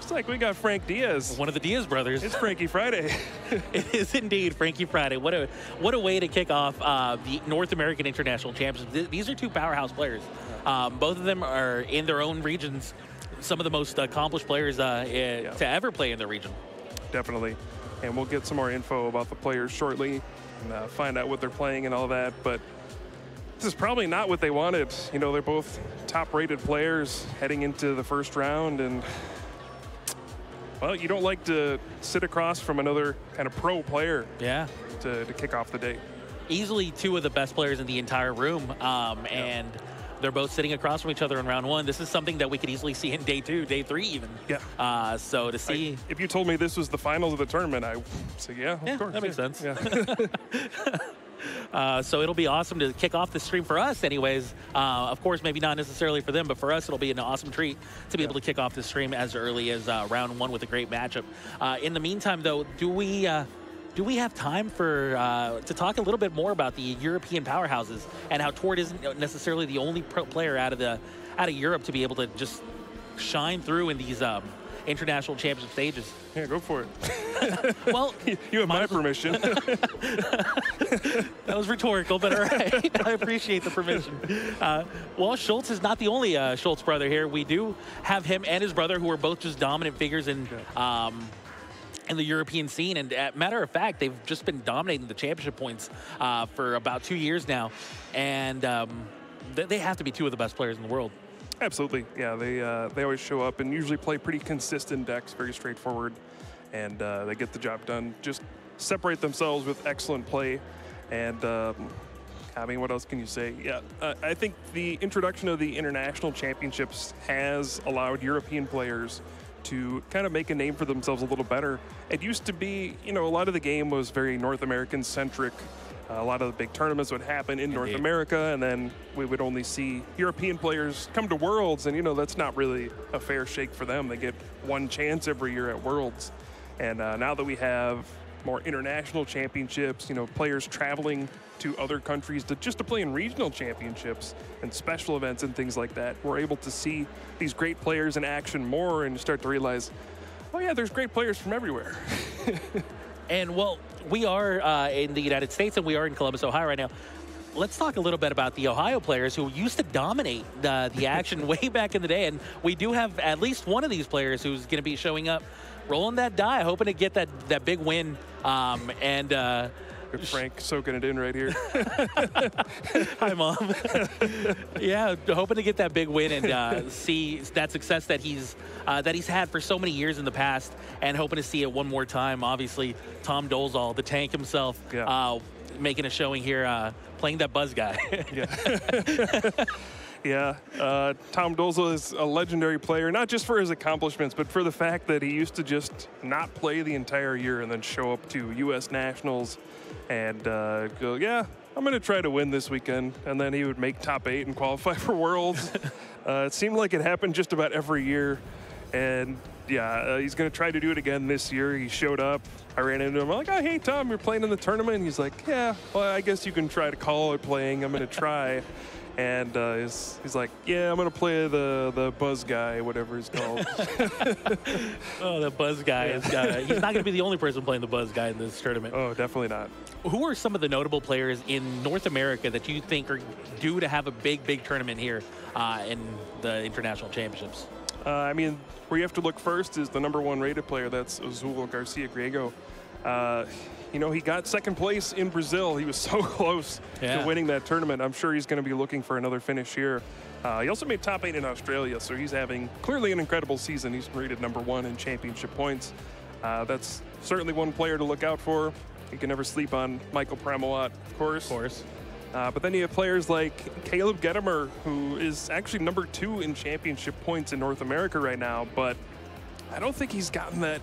Looks like we got Frank Diaz. One of the Diaz brothers. It's Frankie Friday. It is indeed Frankie Friday. What a way to kick off the North American International Championships. These are two powerhouse players. Both of them are in their own regions, some of the most accomplished players to ever play in their region. Definitely. And we'll get some more info about the players shortly and find out what they're playing and all that. But this is probably not what they wanted. You know, they're both top-rated players heading into the first round, and well, you don't like to sit across from another kind of pro player to kick off the day. Easily two of the best players in the entire room, and they're both sitting across from each other in round one. This is something that we could easily see in day two, day three even. Yeah. So to see... if you told me this was the finals of the tournament, I would say, yeah, of course. That makes sense. Yeah. So it'll be awesome to kick off the stream for us anyways. Of course, maybe not necessarily for them, but for us, it'll be an awesome treat to be able to kick off the stream as early as round one with a great matchup. In the meantime, though, do we have time for to talk a little bit more about the European powerhouses and how Tord isn't necessarily the only pro player out of Europe to be able to just shine through in these international championship stages? Yeah, go for it. Well, you have my permission. That was rhetorical, but all right. I appreciate the permission. Well, Schulz is not the only Schulz brother here. We do have him and his brother, who are both just dominant figures in the European scene. And matter of fact, they've just been dominating the championship points for about 2 years now. And they have to be two of the best players in the world. Absolutely, yeah. They always show up and usually play pretty consistent decks, very straightforward, and they get the job done. Just separate themselves with excellent play, and I mean, what else can you say? Yeah, I think the introduction of the international championships has allowed European players to kind of make a name for themselves a little better. It used to be, you know, a lot of the game was very North American centric. A lot of the big tournaments would happen in North America, and then we would only see European players come to Worlds, and, you know, that's not really a fair shake for them. They get one chance every year at Worlds. And now that we have more international championships, you know, players traveling to other countries just to play in regional championships and special events and things like that, we're able to see these great players in action more and start to realize, oh yeah, there's great players from everywhere. And well, we are in the United States and we are in Columbus, Ohio right now. Let's talk a little bit about the Ohio players who used to dominate the action way back in the day. And we do have at least one of these players who's going to be showing up, rolling that die, hoping to get that big win. Frank soaking it in right here. Hi, Mom. Yeah, hoping to get that big win and see that success that he's had for so many years in the past, and hoping to see it one more time. Obviously, Tom Dolezal, the tank himself, making a showing here, playing that buzz guy. Yeah, Tom Dolezal is a legendary player, not just for his accomplishments, but for the fact that he used to just not play the entire year and then show up to U.S. Nationals and go, yeah, I'm going to try to win this weekend. And then he would make top 8 and qualify for Worlds. It seemed like it happened just about every year. And yeah, he's going to try to do it again this year. He showed up. I ran into him. I'm like, oh, hey, Tom, you're playing in the tournament? And he's like, yeah, well, I guess you can try to call it playing. I'm going to try. And he's like, yeah, I'm going to play the buzz guy, whatever he's called. Oh, the buzz guy. He's not going to be the only person playing the buzz guy in this tournament. Oh, definitely not. Who are some of the notable players in North America that you think are due to have a big tournament here in the international championships? I mean, where you have to look first is the #1 rated player. That's Azul Garcia Griego. You know, he got second place in Brazil. He was so close to winning that tournament. I'm sure he's going to be looking for another finish here. He also made top 8 in Australia, so he's having clearly an incredible season. He's rated #1 in championship points. That's certainly one player to look out for. You can never sleep on Michael Pramawat, of course. But then you have players like Caleb Gedimer, who is actually #2 in championship points in North America right now, but I don't think he's gotten that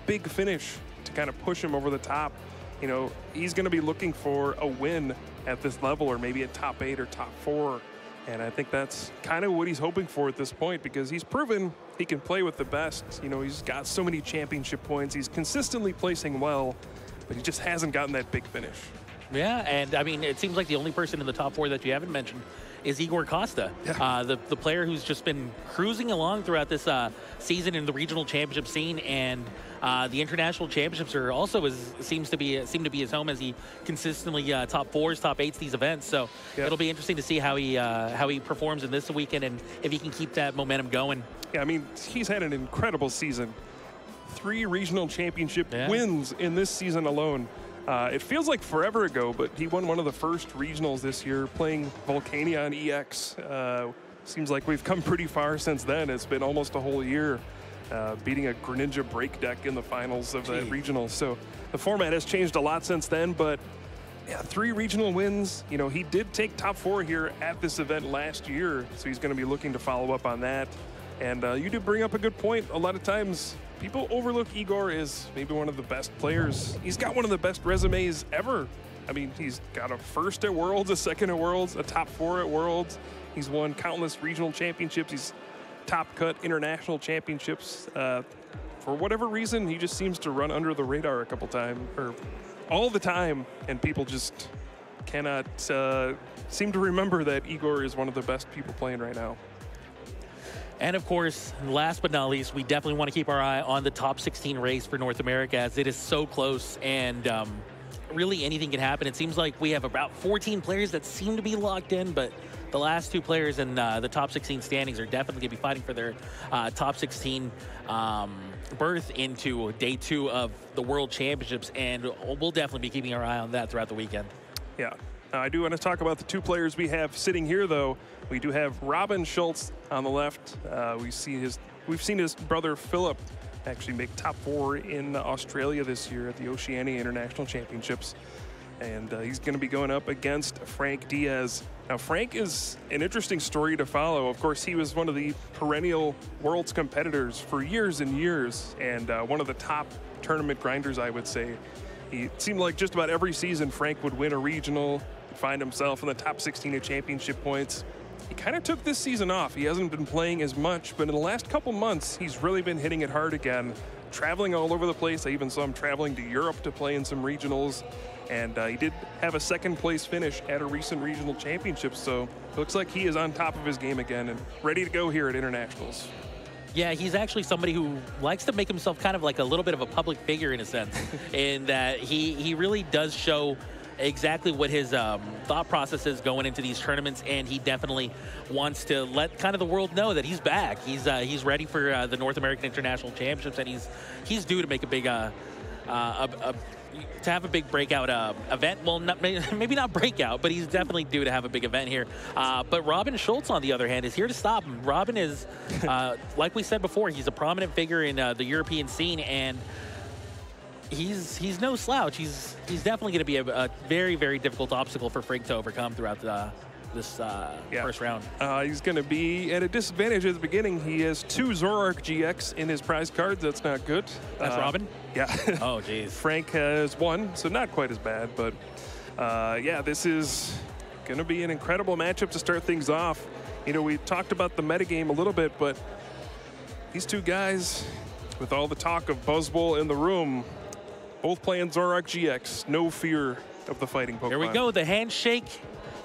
big finish to kind of push him over the top. You know, he's going to be looking for a win at this level, or maybe a top 8 or top 4. And I think that's kind of what he's hoping for at this point, because he's proven he can play with the best. You know, he's got so many championship points. He's consistently placing well, but he just hasn't gotten that big finish. Yeah, and I mean, it seems like the only person in the top 4 that you haven't mentioned is Igor Costa, the player who's just been cruising along throughout this season in the regional championship scene, and the international championships are also seem to be his home, as he consistently top 4s, top 8s these events. So it'll be interesting to see how he performs in this weekend and if he can keep that momentum going. Yeah, I mean, he's had an incredible season. 3 regional championship wins in this season alone. It feels like forever ago, but he won one of the first regionals this year playing Volcania on EX. Seems like we've come pretty far since then. It's been almost a whole year, beating a Greninja break deck in the finals of that regional. So the format has changed a lot since then, but yeah, 3 regional wins. You know, he did take top 4 here at this event last year, so he's going to be looking to follow up on that. And you did bring up a good point. A lot of times people overlook Igor as maybe one of the best players. He's got one of the best resumes ever. I mean, he's got a 1st at Worlds, a 2nd at Worlds, a top 4 at Worlds. He's won countless regional championships. He's top cut international championships. For whatever reason, he just seems to run under the radar a couple times, or all the time, and people just cannot seem to remember that Igor is one of the best people playing right now. And of course, last but not least, we definitely want to keep our eye on the top 16 race for North America, as it is so close, and really anything can happen. It seems like we have about 14 players that seem to be locked in, but the last 2 players in the top 16 standings are definitely going to be fighting for their top 16 berth into day 2 of the World Championships, and we'll definitely be keeping our eye on that throughout the weekend. Yeah. I do want to talk about the 2 players we have sitting here, though. We do have Robin Schulz on the left. We've seen his brother Philip actually make top 4 in Australia this year at the Oceania International Championships. And he's going to be going up against Frank Diaz. Now, Frank is an interesting story to follow. Of course, he was one of the perennial Worlds competitors for years and years, and one of the top tournament grinders, I would say. It seemed like just about every season Frank would win a regional, find himself in the top 16 at championship points. He kind of took this season off. He hasn't been playing as much, but in the last couple months, he's really been hitting it hard again, traveling all over the place. I even saw him traveling to Europe to play in some regionals, and he did have a 2nd place finish at a recent regional championship, so it looks like he is on top of his game again and ready to go here at internationals. Yeah, he's actually somebody who likes to make himself kind of like a little bit of a public figure in a sense, in that he really does show exactly what his thought process is going into these tournaments, and he definitely wants to let kind of the world know that he's back. He's ready for the North American International Championships, and he's due to make a big to have a big breakout event. Well, maybe not breakout, but he's definitely due to have a big event here. But Robin Schulz, on the other hand, is here to stop him. Robin is, like we said before, he's a prominent figure in the European scene, and he's no slouch. He's definitely going to be a very, very difficult obstacle for Frank to overcome throughout this first round. He's going to be at a disadvantage at the beginning. He has 2 Zoroark GX in his prize cards. That's not good. That's Robin? Yeah. Oh, geez. Frank has 1, so not quite as bad. But, yeah, this is going to be an incredible matchup to start things off. You know, we talked about the metagame a little bit, but these 2 guys, with all the talk of Buzzball in the room, both playing Zoroark GX. No fear of the fighting Pokemon. Here we go. The handshake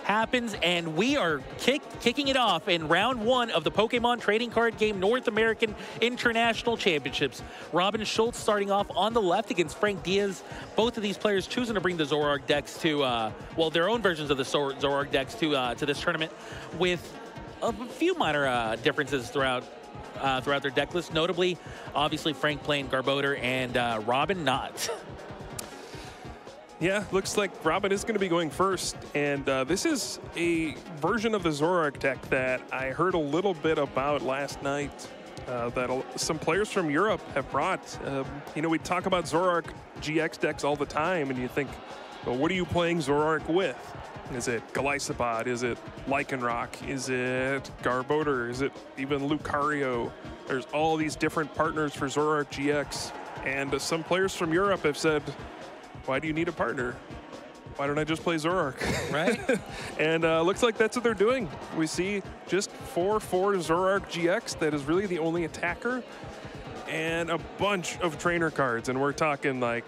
happens, and we are kicking it off in round 1 of the Pokemon Trading Card Game North American International Championships. Robin Schulz starting off on the left against Frank Diaz. Both of these players choosing to bring the Zoroark decks to, well, their own versions of the Zoroark decks to this tournament, with a few minor differences throughout their deck list. Notably, obviously, Frank playing Garbodor and Robin not. Yeah, looks like Robin is going to be going first, and this is a version of the Zoroark deck that I heard a little bit about last night that some players from Europe have brought. You know, we talk about Zoroark GX decks all the time, and you think, well, what are you playing Zoroark with? Is it Galisabot? Is it Lycanroc? Is it Garbodor? Is it even Lucario? There's all these different partners for Zoroark GX, and some players from Europe have said, why do you need a partner? Why don't I just play Zoroark? Right. And looks like that's what they're doing. We see just 4/4 Zoroark GX. That is really the only attacker. And a bunch of trainer cards. And we're talking like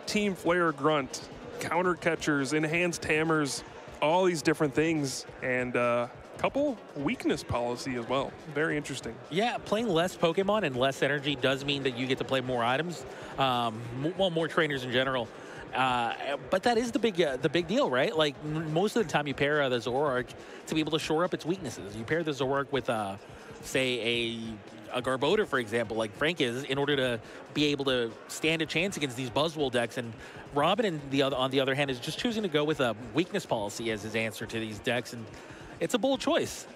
Team Flare Grunt, counter catchers, enhanced hammers, all these different things. And couple weakness policy as well. Very interesting. Yeah, playing less Pokemon and less energy does mean that you get to play more items. Well, more trainers in general. But that is the big deal, right? Like most of the time you pair the Zoroark to be able to shore up its weaknesses. You pair the Zoroark with, say, a Garbodor, for example, like Frank is, in order to be able to stand a chance against these Buzzwole decks. And Robin, on the other hand, is just choosing to go with a weakness policy as his answer to these decks. And it's a bold choice.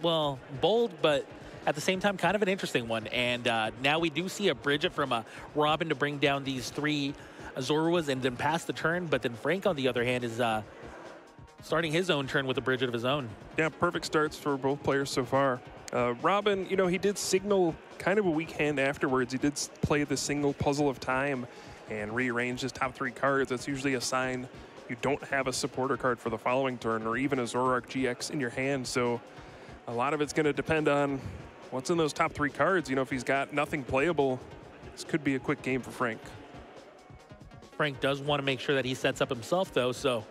Well, bold, but at the same time, kind of an interesting one. And now we do see a Bridget from Robin to bring down these 3 Zoruas and then pass the turn. But then Frank, on the other hand, is starting his own turn with a Bridget of his own. Yeah, perfect starts for both players so far. Robin, you know, he did signal kind of a weak hand afterwards. He did play the single Puzzle of Time and rearrange his top 3 cards. That's usually a sign you don't have a supporter card for the following turn, or even a Zoroark GX in your hand. So a lot of it's going to depend on what's in those top 3 cards. You know, if he's got nothing playable, this could be a quick game for Frank. Frank does want to make sure that he sets up himself, though, so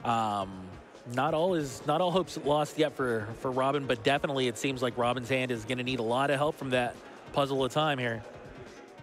not all hopes lost yet for Robin, but definitely it seems like Robin's hand is going to need a lot of help from that Puzzle of Time here.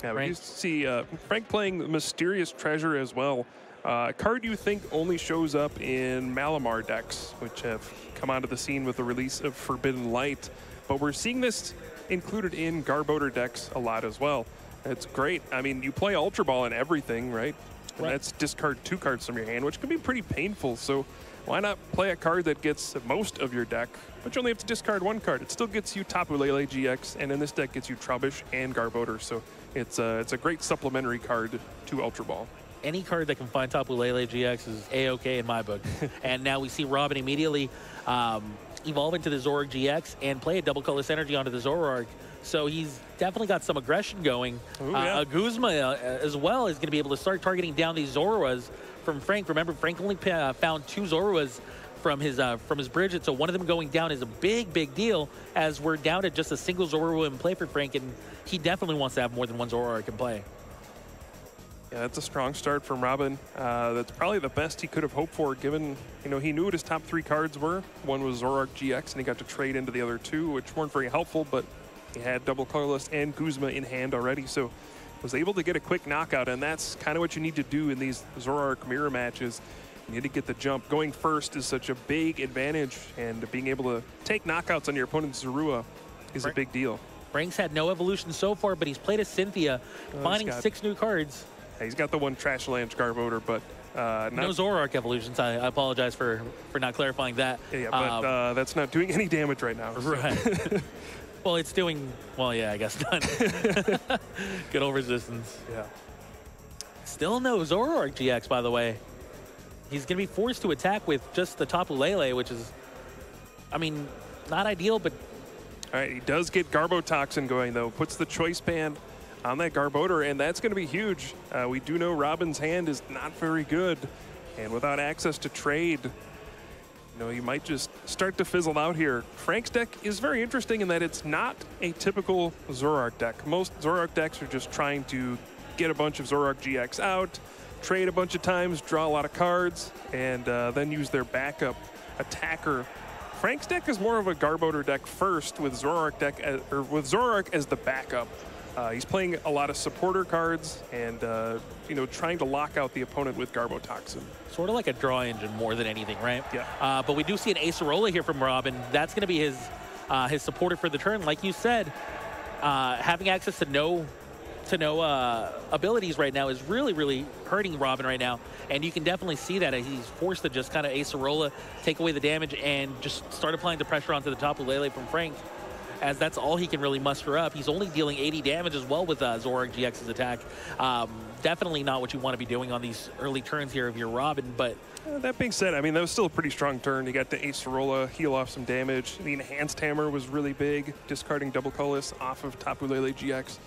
Yeah, we used to see Frank playing Mysterious Treasure as well. A card you think only shows up in Malamar decks, which have come onto the scene with the release of Forbidden Light. But we're seeing this included in Garbodor decks a lot as well. It's great. I mean, you play Ultra Ball and everything, right? And that's discard 2 cards from your hand, which can be pretty painful. So why not play a card that gets most of your deck, but you only have to discard 1 card? It still gets you Tapu Lele GX, and in this deck gets you Trubbish and Garbodor. So it's a great supplementary card to Ultra Ball. Any card that can find Tapu Lele GX is A-OK in my book. And now we see Robin immediately evolve into the Zoroark GX and play a double colorless energy onto the Zoroark. So he's definitely got some aggression going. Ooh, yeah. Guzma as well is going to be able to start targeting down these Zoruas from Frank. Remember, Frank only found 2 Zoruas from his Bridget, so one of them going down is a big deal, as we're down to just a single Zorua in play for Frank, and he definitely wants to have more than 1 Zoroark in play. Yeah, that's a strong start from Robin. That's probably the best he could have hoped for, given, you know, he knew what his top 3 cards were. One was Zoroark GX, and he got to trade into the other 2, which weren't very helpful, but he had double colorless and Guzma in hand already, so was able to get a quick knockout, and that's kind of what you need to do in these Zoroark mirror matches. You need to get the jump. Going first is such a big advantage, and being able to take knockouts on your opponent's Zorua is a big deal. Frank's had no evolution so far, but he's played a Cynthia, finding 6 new cards. Yeah, he's got the one Trash Lanch Garbodor, but no Zoroark evolutions. I apologize for not clarifying that. Yeah, but that's not doing any damage right now. So. Right. Well, it's doing, well, yeah, I guess none. Good old resistance. Yeah. Still no Zoroark GX, by the way. He's going to be forced to attack with just the Tapu Lele, which is, I mean, not ideal, but... All right, he does get Garbotoxin going, though. Puts the Choice Band on that Garbodor, and that's going to be huge. We do know Robin's hand is not very good, and without access to trade, you know, you might just start to fizzle out here. Frank's deck is very interesting in that it's not a typical Zoroark deck. Most Zoroark decks are just trying to get a bunch of Zoroark GX out, trade a bunch of times, draw a lot of cards, and then use their backup attacker. Frank's deck is more of a Garbodor deck first, with Zoroark as the backup. He's playing a lot of supporter cards and, you know, trying to lock out the opponent with Garbotoxin. Sort of like a draw engine more than anything, right? Yeah. But we do see an Acerola here from Robin. That's going to be his supporter for the turn. Like you said, having access to no abilities right now is really hurting Robin right now. And you can definitely see that he's forced to just kind of Acerola, take away the damage, and just start applying the pressure onto the Tapu Lele from Frank, as that's all he can really muster up. He's only dealing 80 damage as well with Zoroark GX's attack. Definitely not what you want to be doing on these early turns here of your Robin, but... that being said, I mean, that was still a pretty strong turn. You got the Acerola, heal off some damage. The Enhanced Hammer was really big, discarding double colorless off of Tapu Lele GX.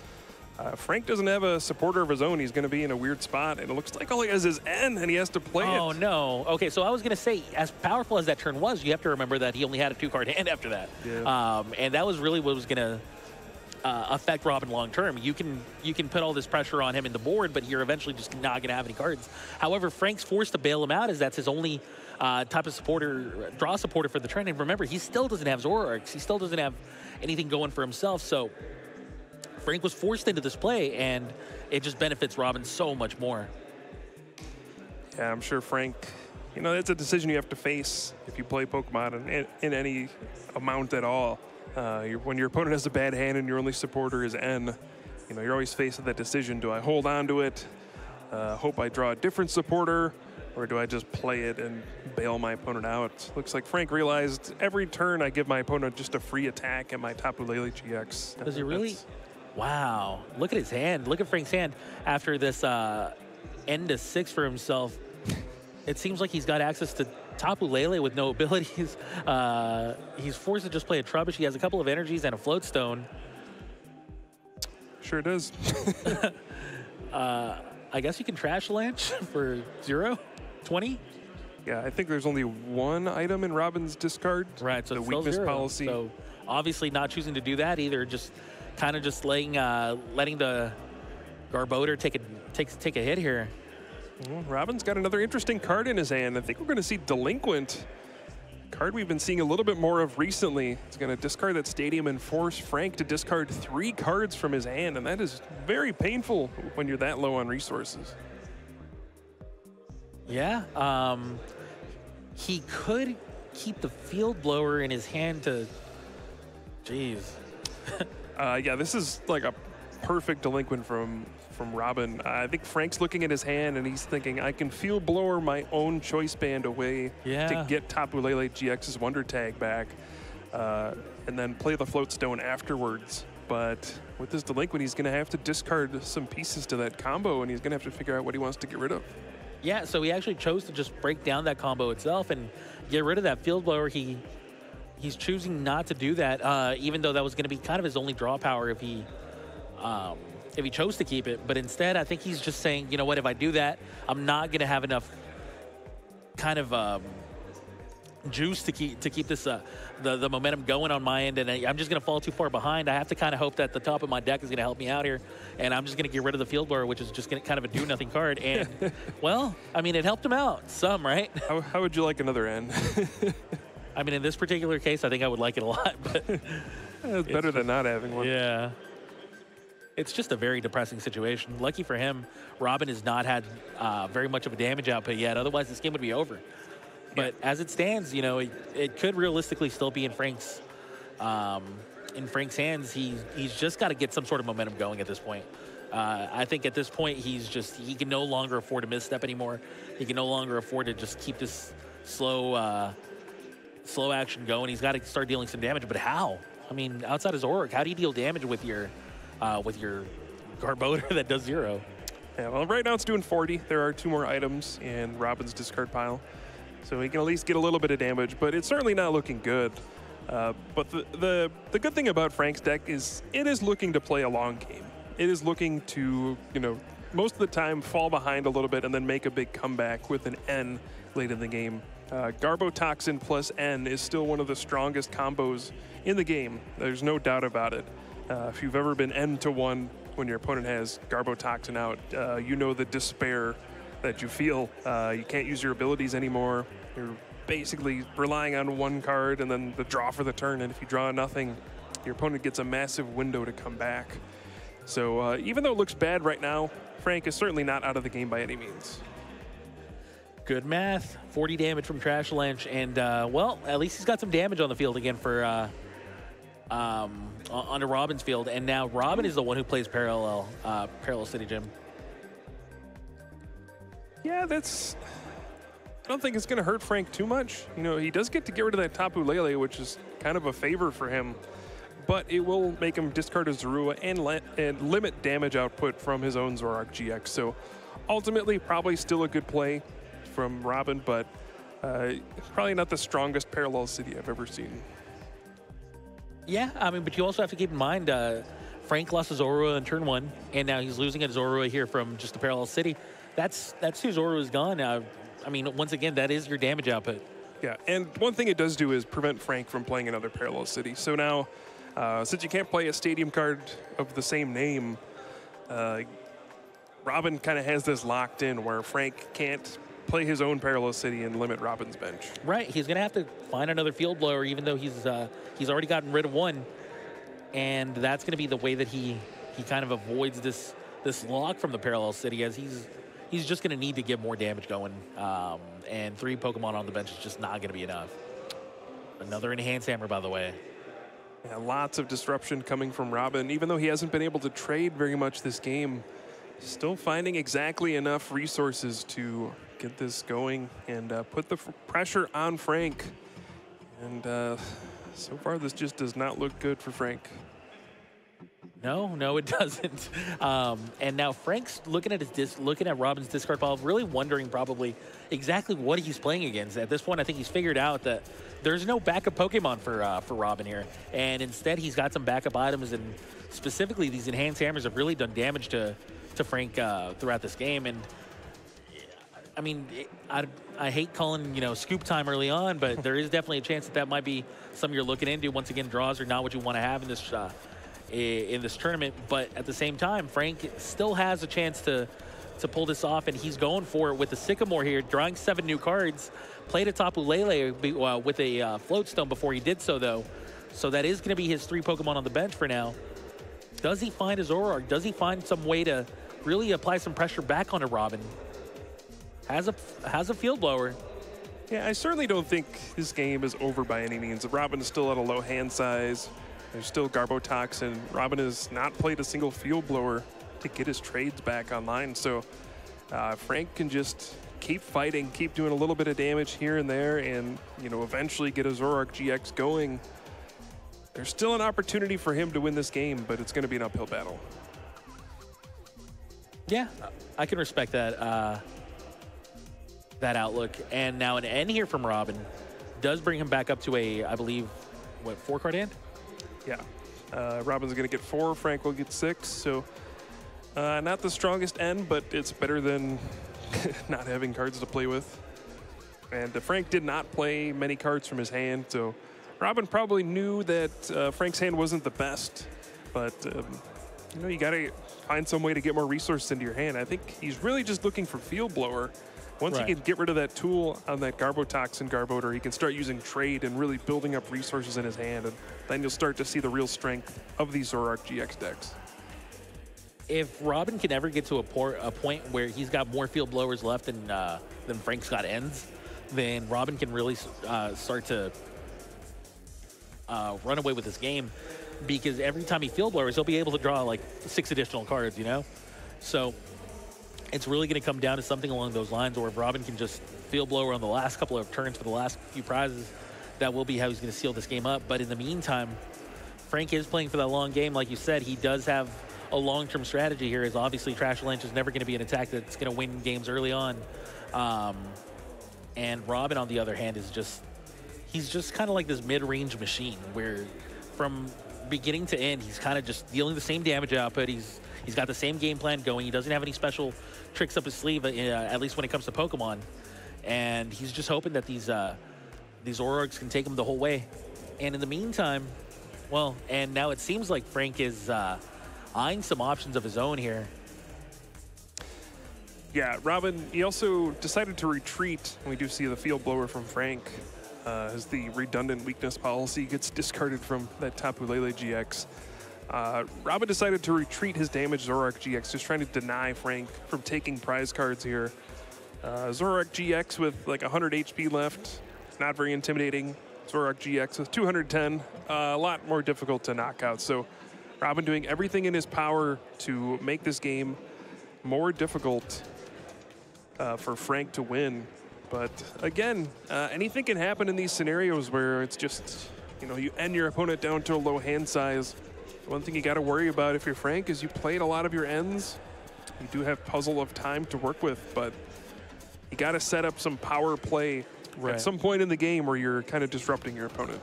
Frank doesn't have a supporter of his own. He's going to be in a weird spot, and it looks like all he has is N, and he has to play it. Oh, no. Okay, so I was going to say, as powerful as that turn was, you have to remember that he only had a 2-card hand after that. Yeah. And that was really what was going to affect Robin long term. You can put all this pressure on him in the board, but you're eventually just not going to have any cards. However, Frank's forced to bail him out, as that's his only type of supporter, draw supporter for the trend. And remember, he still doesn't have Zoroarks. He still doesn't have anything going for himself. So Frank was forced into this play, and it just benefits Robin so much more. Yeah, I'm sure Frank, you know, it's a decision you have to face if you play Pokemon in any amount at all. When your opponent has a bad hand and your only supporter is N, you know, you're always faced with that decision. Do I hold on to it, hope I draw a different supporter, or do I just play it and bail my opponent out? Looks like Frank realized every turn I give my opponent just a free attack at my Tapu Lele GX. Does he really? Wow. Look at his hand. Look at Frank's hand after this end to 6 for himself. It seems like he's got access to Tapu Lele with no abilities. He's forced to just play a Trubbish. He has a couple of energies and a Float Stone. Sure does. I guess you can Trash Lance for 0-20. Yeah, I think there's only one item in Robin's discard. Right, so the weakness policy. So obviously not choosing to do that either. Just kind of just letting the Garbodor take a hit here. Well, Robin's got another interesting card in his hand. I think we're going to see Delinquent. Card we've been seeing a little bit more of recently. He's going to discard that Stadium and force Frank to discard 3 cards from his hand, and that is very painful when you're that low on resources. Yeah, he could keep the Field Blower in his hand to, jeez. Yeah, this is like a perfect Delinquent from Robin. I think Frank's looking at his hand and he's thinking, I can Field Blower my own Choice Band away to get Tapu Lele GX's Wonder Tag back, and then play the Float Stone afterwards. But with this Delinquent, he's going to have to discard some pieces to that combo, and he's going to have to figure out what he wants to get rid of. Yeah, so he actually chose to just break down that combo itself and get rid of that Field Blower. He's choosing not to do that, even though that was going to be kind of his only draw power if he chose to keep it. But instead, I think he's just saying, you know what, if I do that, I'm not going to have enough kind of juice to keep this the momentum going on my end, and I'm just going to fall too far behind. I have to kind of hope that the top of my deck is going to help me out here, and I'm just going to get rid of the Field Blower, which is just kind of a do-nothing card. And, well, I mean, it helped him out some, right? How would you like another N? I mean, in this particular case, I think I would like it a lot, but it's better than not having one. Yeah. It's just a very depressing situation. Lucky for him, Robin has not had very much of a damage output yet. Otherwise, this game would be over. But as it stands, you know, it could realistically still be in Frank's hands. He's just got to get some sort of momentum going at this point. I think at this point, he can no longer afford a misstep anymore. He can no longer afford to just keep this slow action going. He's got to start dealing some damage. But how? I mean, outside of Zoroark, how do you deal damage with your Garbodor that does 0? Yeah, well, right now it's doing 40. There are 2 more items in Robin's discard pile, so he can at least get a little bit of damage, but it's certainly not looking good. But the good thing about Frank's deck is it is looking to play a long game. It is looking to, you know, most of the time fall behind a little bit and then make a big comeback with an N late in the game. Garbotoxin plus N is still one of the strongest combos in the game. There's no doubt about it. If you've ever been N to 1 when your opponent has Garbotoxin out, you know the despair that you feel. You can't use your abilities anymore. You're basically relying on 1 card and then the draw for the turn, and if you draw nothing, your opponent gets a massive window to come back. So even though it looks bad right now, Frank is certainly not out of the game by any means. Good math. 40 damage from Trash Lynch, and well, at least he's got some damage on the field again for onto Robin's field, and now Robin is the one who plays Parallel City Gym. Yeah, I don't think it's going to hurt Frank too much. You know, he does get to get rid of that Tapu Lele, which is kind of a favor for him, but it will make him discard his Zorua and limit damage output from his own Zoroark GX. So ultimately, probably still a good play from Robin, but probably not the strongest Parallel City I've ever seen. Yeah, I mean, but you also have to keep in mind, Frank lost his Zorua in turn 1, and now he's losing a Zorua here from just the Parallel City. That's 2 Zoruas gone. I mean, once again, that is your damage output. Yeah, and one thing it does do is prevent Frank from playing another Parallel City. So now, since you can't play a Stadium card of the same name, Robin kind of has this locked in where Frank can't play his own Parallel City and limit Robin's bench. Right. He's going to have to find another field blower, even though he's already gotten rid of one. And that's going to be the way that he kind of avoids this lock from the Parallel City, as he's just going to need to get more damage going. And 3 Pokemon on the bench is just not going to be enough. Another Enhance Hammer, by the way. Yeah, lots of disruption coming from Robin. Even though he hasn't been able to trade very much this game, still finding exactly enough resources to get this going and put the pressure on Frank. And so far, this just does not look good for Frank. No, it doesn't. And now Frank's looking at Robin's discard pile, really wondering probably exactly what he's playing against. At this point, I think he's figured out that there's no backup Pokemon for Robin here, and instead he's got some backup items, and specifically these Enhanced Hammers have really done damage to Frank throughout this game. And I mean, I hate calling scoop time early on, but there is definitely a chance that might be something you're looking into. Once again, draws are not what you want to have in this tournament, but at the same time, Frank still has a chance to pull this off, and he's going for it with the Sycamore here, drawing 7 new cards. Played a Tapu Lele with a Float Stone before he did so, though. So that is going to be his 3 Pokemon on the bench for now. Does he find his Zoroark? Does he find some way to really apply some pressure back onto Robin? Has a Field Blower. Yeah, I certainly don't think this game is over by any means. Robin is still at a low hand size. There's still Garbotoxin. Robin has not played a single Field Blower to get his trades back online. So Frank can just keep fighting, keep doing a little bit of damage here and there, and eventually get a Zoroark GX going. There's still an opportunity for him to win this game, but it's going to be an uphill battle. Yeah, I can respect that that outlook. And now an N here from Robin does bring him back up to a, I believe, what, 4-card hand? Yeah. Robin's going to get 4, Frank will get 6. So not the strongest end, but it's better than not having cards to play with. And Frank did not play many cards from his hand, so Robin probably knew that Frank's hand wasn't the best. But, you got to find some way to get more resources into your hand. I think he's really just looking for Field Blower. Once he can get rid of that tool on that Garbotoxin Garbodor, he can start using trade and really building up resources in his hand, and then you'll start to see the real strength of these Zoroark GX decks. If Robin can ever get to a point where he's got more Field Blowers left than Frank's got ends, then Robin can really start to run away with this game, because every time he Field Blowers, he'll be able to draw like 6 additional cards, So it's really going to come down to something along those lines, or if Robin can just Field Blower on the last couple of turns for the last few prizes, that will be how he's going to seal this game up. But in the meantime, Frank is playing for that long game. Like you said, he does have a long-term strategy here, is obviously Trash Lynch is never going to be an attack that's going to win games early on. And Robin, on the other hand, he's just kind of like this mid-range machine where from beginning to end, he's kind of just dealing the same damage output. He's got the same game plan going. He doesn't have any special tricks up his sleeve, at least when it comes to Pokemon. And he's just hoping that these Zoroarks can take him the whole way. And in the meantime, well, and now it seems like Frank is eyeing some options of his own here. Yeah, Robin, he also decided to retreat. We do see the Field Blower from Frank as the redundant weakness policy gets discarded from that Tapu Lele GX. Robin decided to retreat his damaged Zoroark GX, just trying to deny Frank from taking prize cards here. Zoroark GX with like 100 HP left, not very intimidating. Zoroark GX with 210, a lot more difficult to knock out. So Robin doing everything in his power to make this game more difficult for Frank to win. But again, anything can happen in these scenarios where it's just, you end your opponent down to a low hand size. One thing you got to worry about if you're Frank is you played a lot of your ends. You do have puzzle of time to work with, but you got to set up some power play at some point in the game where you're kind of disrupting your opponent.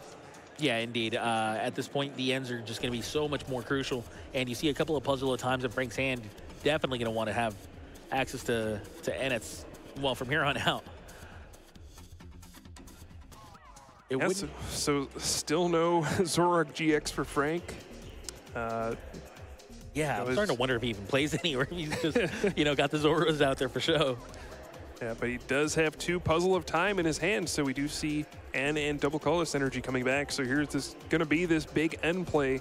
Yeah, indeed. At this point, the ends are just going to be so much more crucial. And you see a couple of puzzle at times in Frank's hand, definitely going to want to have access to Ennets, well, from here on out. So still no Zoroark GX for Frank. Yeah, I'm starting to wonder if he even plays any, or if he's just, got the Zoros out there for show. Yeah, but he does have 2 Puzzle of Time in his hand, so we do see N and double colorless energy coming back. So here's this going to be this big N play.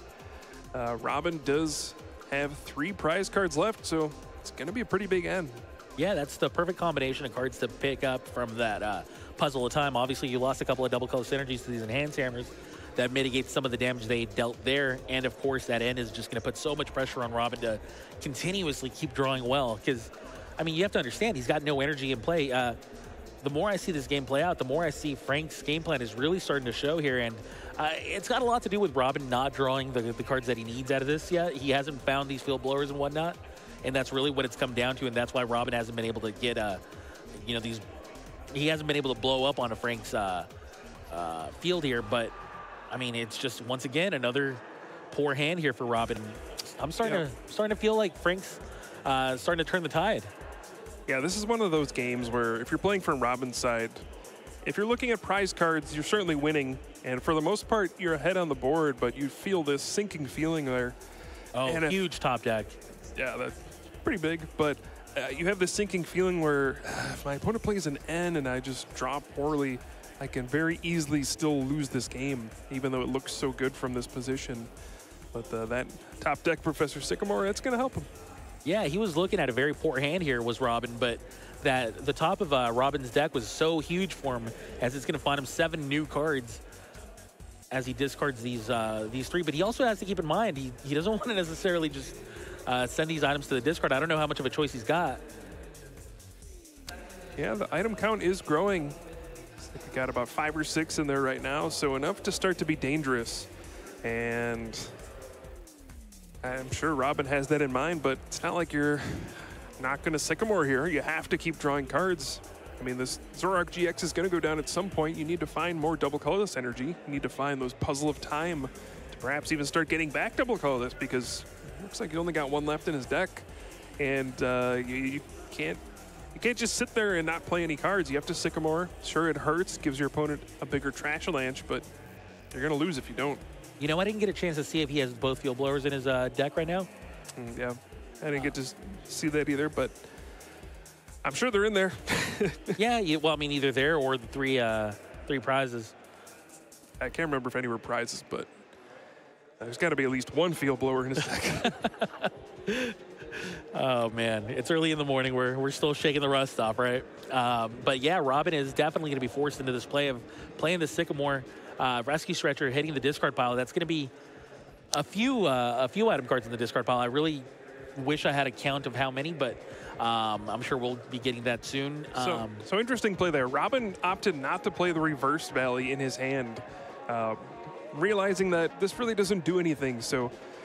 Robin does have 3 prize cards left, so it's going to be a pretty big N. Yeah, that's the perfect combination of cards to pick up from that Puzzle of Time. Obviously, you lost a couple of double color synergies to these enhanced hammers. That mitigates some of the damage they dealt there. And of course, that N is just going to put so much pressure on Robin to continuously keep drawing well. Because, I mean, you have to understand, he's got no energy in play. The more I see this game play out, the more I see Frank's game plan is really starting to show here. And it's got a lot to do with Robin not drawing the cards that he needs out of this yet. He hasn't found these field blowers and whatnot. And that's really what it's come down to. And that's why Robin hasn't been able to get, you know, he hasn't been able to blow up on a Frank's field here. But, I mean, it's just, once again, another poor hand here for Robin. I'm starting to feel like Frank's starting to turn the tide. Yeah, this is one of those games where if you're playing from Robin's side, if you're looking at prize cards, you're certainly winning. And for the most part, you're ahead on the board, but you feel this sinking feeling there. Oh, and huge top deck. Yeah, that's pretty big. But you have this sinking feeling where if my opponent plays an N and I just draw poorly, I can very easily still lose this game, even though it looks so good from this position. But that top deck Professor Sycamore, that's going to help him. Yeah, he was looking at a very poor hand here, was Robin, but the top of Robin's deck was so huge for him, as it's going to find him 7 new cards as he discards these 3. But he also has to keep in mind, he doesn't want to necessarily just send these items to the discard. I don't know how much of a choice he's got. Yeah, the item count is growing. We've got about 5 or 6 in there right now, so enough to start to be dangerous. And I'm sure Robin has that in mind, but it's not like you're not going to Sycamore here. You have to keep drawing cards. I mean, this Zoroark GX is going to go down at some point. You need to find more double colorless energy. You need to find those Puzzle of Time to perhaps even start getting back double colorless, because it looks like he only got 1 left in his deck. And you can't just sit there and not play any cards. You have to Sycamore. Sure, it hurts, gives your opponent a bigger trash avalanche, but you're going to lose if you don't. You know, I didn't get a chance to see if he has both field blowers in his deck right now. Yeah, I didn't get to see that either, but I'm sure they're in there. Yeah, well, I mean, either there or the 3 prizes. I can't remember if any were prizes, but there's got to be at least 1 field blower in his deck. Oh, man. It's early in the morning. We're still shaking the rust off, right? But, yeah, Robin is definitely going to be forced into this play of playing the Sycamore Rescue Stretcher, hitting the discard pile. That's going to be a few item cards in the discard pile. I really wish I had a count of how many, but I'm sure we'll be getting that soon. So interesting play there. Robin opted not to play the Reverse Valley in his hand, realizing that this really doesn't do anything.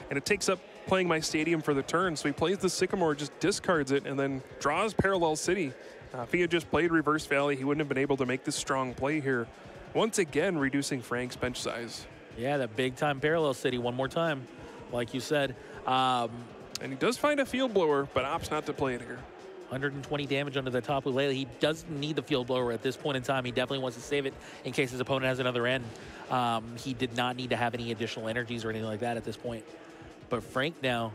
And it takes up playing my stadium for the turn. So he plays the Sycamore, just discards it, and then draws Parallel City. If he had just played Reverse Valley, he wouldn't have been able to make this strong play here. Once again, reducing Frank's bench size. Yeah, that big-time Parallel City one more time, like you said. And he does find a field blower, but opts not to play it here. 120 damage under the top ukulele. He doesn't need the field blower at this point in time. He definitely wants to save it in case his opponent has another end. He did not need to have any additional energies or anything like that at this point. But Frank now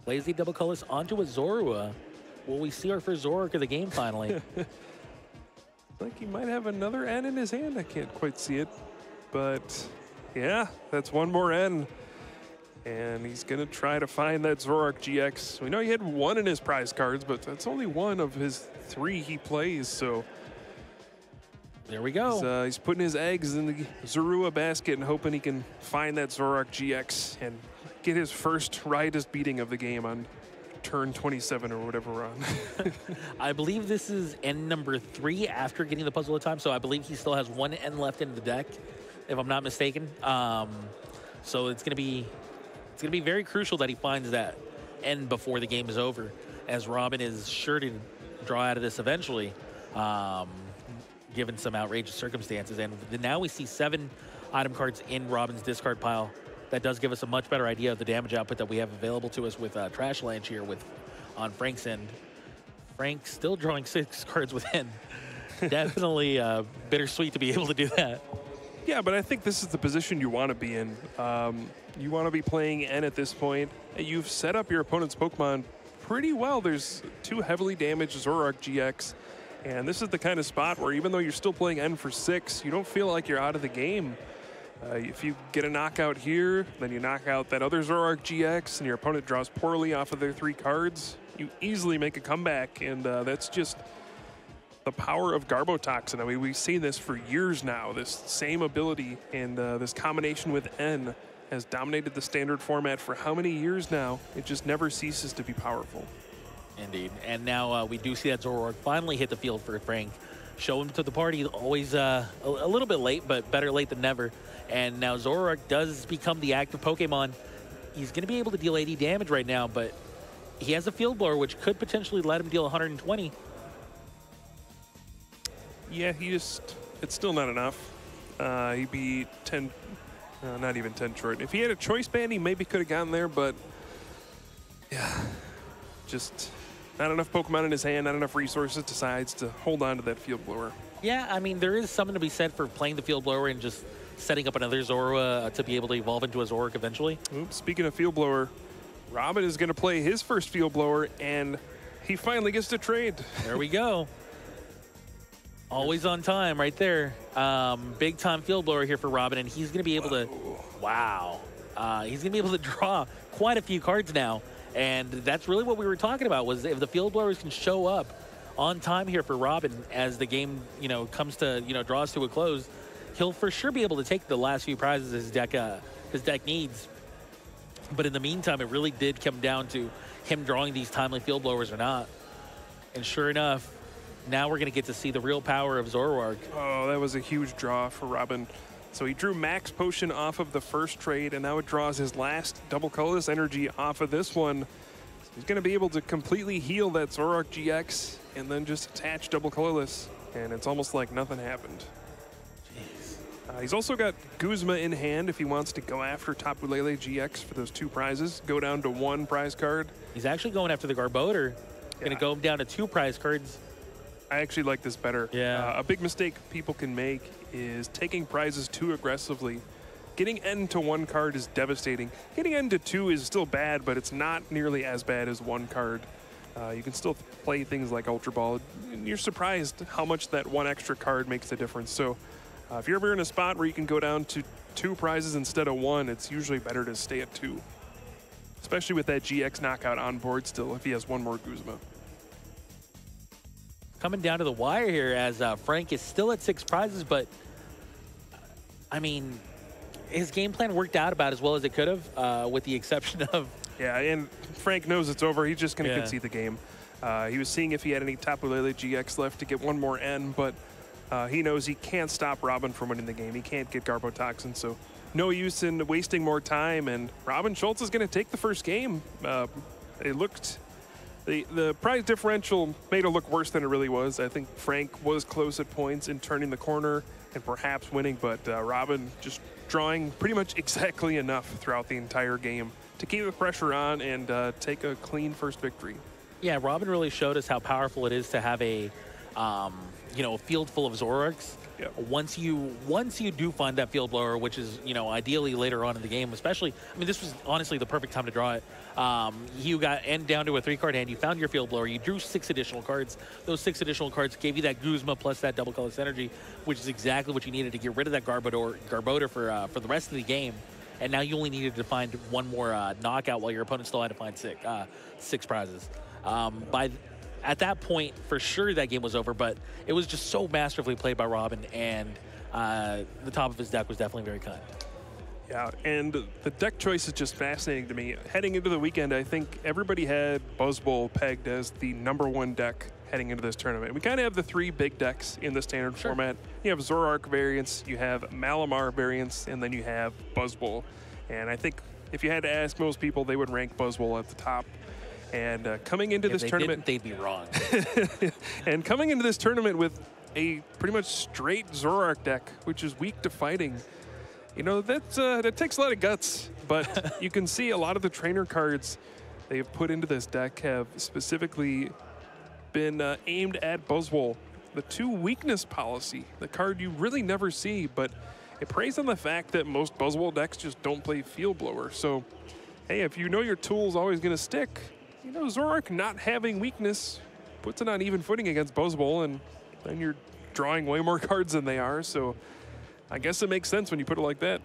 plays the double colors onto a Zorua. Will we see our first Zoroark of the game finally? Like he might have another N in his hand. I can't quite see it. But yeah, that's 1 more N. And he's going to try to find that Zoroark GX. We know he had 1 in his prize cards, but that's only 1 of his 3 he plays. So there we go. He's putting his eggs in the Zorua basket and hoping he can find that Zoroark GX and get his first riotous beating of the game on turn 27 or whatever we're on. I believe this is N number 3 after getting the Puzzle of Time, so I believe he still has 1 N left in the deck, if I'm not mistaken. So it's gonna be very crucial that he finds that N before the game is over, as Robin is sure to draw out of this eventually, given some outrageous circumstances. And now we see 7 item cards in Robin's discard pile. That does give us a much better idea of the damage output that we have available to us with Trash Lanch here on Frank's end. Frank still drawing 6 cards with N. Definitely bittersweet to be able to do that. Yeah, but I think this is the position you want to be in. You want to be playing N at this point. You've set up your opponent's Pokemon pretty well. There's 2 heavily damaged Zoroark GX, and this is the kind of spot where even though you're still playing N for 6, you don't feel like you're out of the game. If you get a knockout here, then you knock out that other Zoroark GX, and your opponent draws poorly off of their 3 cards, you easily make a comeback, and that's just the power of Garbotoxin. I mean, we've seen this for years now. This same ability and this combination with N has dominated the standard format for how many years now? It just never ceases to be powerful. Indeed. And now we do see that Zoroark finally hit the field for Frank. Show him to the party, always a little bit late, but better late than never. And now Zoroark does become the active Pokemon. He's going to be able to deal 80 damage right now, but he has a Field Blower, which could potentially let him deal 120. Yeah, it's still not enough. He'd be 10, not even 10 short. If he had a choice band, he maybe could have gotten there, but yeah, just not enough Pokemon in his hand, not enough resources, decides to hold on to that Field Blower. Yeah, I mean, there is something to be said for playing the Field Blower and just setting up another Zorua to be able to evolve into a Zoroark eventually. Oops, speaking of Field Blower, Robin is going to play his first Field Blower, and he finally gets to trade. There we go. Always on time right there. Big time Field Blower here for Robin, and he's going to be able to, wow. He's going to be able to draw quite a few cards now. And that's really what we were talking about, was if the Field Blowers can show up on time here for Robin as the game, comes to, draws to a close, he'll for sure be able to take the last few prizes his deck needs. But in the meantime, it really did come down to him drawing these timely Field Blowers or not. And sure enough, now we're going to get to see the real power of Zoroark. Oh, that was a huge draw for Robin. So he drew Max Potion off of the first trade, and now it draws his last double colorless energy off of this one. So he's going to be able to completely heal that Zoroark GX and then just attach double colorless, and it's almost like nothing happened. Jeez. He's also got Guzma in hand if he wants to go after Tapu Lele GX for those 2 prizes, go down to 1 prize card. He's actually going after the Garbodor. Going to go down to 2 prize cards. I actually like this better. Yeah. A big mistake people can make is taking prizes too aggressively. Getting N to 1 card is devastating. Getting N to 2 is still bad, but it's not nearly as bad as 1 card. You can still play things like Ultra Ball, and you're surprised how much that 1 extra card makes a difference. So if you're ever in a spot where you can go down to 2 prizes instead of 1, it's usually better to stay at 2. Especially with that GX knockout on board still if he has 1 more Guzma. Coming down to the wire here as Frank is still at 6 prizes, but I mean, his game plan worked out about as well as it could have, with the exception of... Yeah, and Frank knows it's over. He's just going to concede the game. He was seeing if he had any Tapu Lele GX left to get 1 more N, but he knows he can't stop Robin from winning the game. He can't get Garbotoxin, so no use in wasting more time, and Robin Schulz is going to take the first game. It looked... The prize differential made it look worse than it really was. I think Frank was close at points in turning the corner and perhaps winning, but Robin just drawing pretty much exactly enough throughout the entire game to keep the pressure on and take a clean first victory. Yeah, Robin really showed us how powerful it is to have a field full of Zoroarks. Yep. Once you do find that Field Blower, which is, ideally later on in the game, especially, I mean, this was honestly the perfect time to draw it. You got N down to a 3-card hand, you found your Field Blower, you drew 6 additional cards. Those 6 additional cards gave you that Guzma plus that double colorless energy, which is exactly what you needed to get rid of that Garbodor for the rest of the game. And now you only needed to find 1 more knockout while your opponent still had to find 6 prizes. At that point, for sure, that game was over, but it was just so masterfully played by Robin, and the top of his deck was definitely very kind. Yeah, and the deck choice is just fascinating to me. Heading into the weekend, I think everybody had Buzzball pegged as the #1 deck heading into this tournament. We kind of have the 3 big decks in the standard format. You have Zoroark variants, you have Malamar variants, and then you have Buzzball. And I think if you had to ask most people, they would rank Buzzball at the top. And coming into this tournament, they'd be wrong. And coming into this tournament with a pretty much straight Zoroark deck, which is weak to fighting, that takes a lot of guts. But you can see a lot of the trainer cards they've put into this deck have specifically been aimed at Buzzwole. The 2 weakness policy, the card you really never see, but it preys on the fact that most Buzzwole decks just don't play Field Blower. So, hey, if you know your tool's always going to stick, Zoroark not having weakness puts it on even footing against Buzzwole, and then you're drawing way more cards than they are. So I guess it makes sense when you put it like that.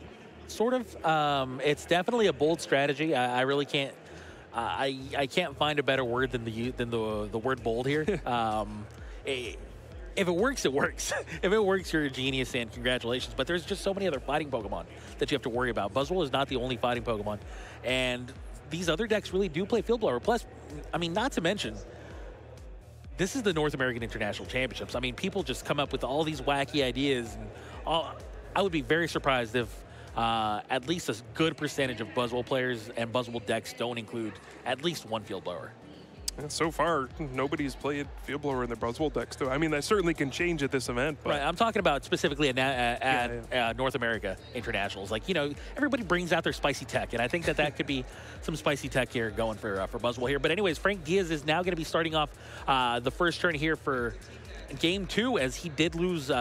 Sort of. It's definitely a bold strategy. I really can't. I can't find a better word than the word bold here. If it works, it works. If it works, you're a genius, and congratulations. But there's just so many other fighting Pokemon that you have to worry about. Buzzwole is not the only fighting Pokemon, and these other decks really do play Field Blower. Plus, I mean, not to mention, this is the North American International Championships. I mean, people just come up with all these wacky ideas, and I would be very surprised if at least a good percentage of Buzzwole players and Buzzwole decks don't include at least one Field Blower. And so far, nobody's played Field Blower in their Buzzwole decks, though. I mean, that certainly can change at this event. But right, I'm talking about specifically at North America Internationals. Like, you know, everybody brings out their spicy tech, and I think that could be some spicy tech here going for Buzzwole here. But anyways, Frank Diaz is now going to be starting off the first turn here for Game 2, as he did lose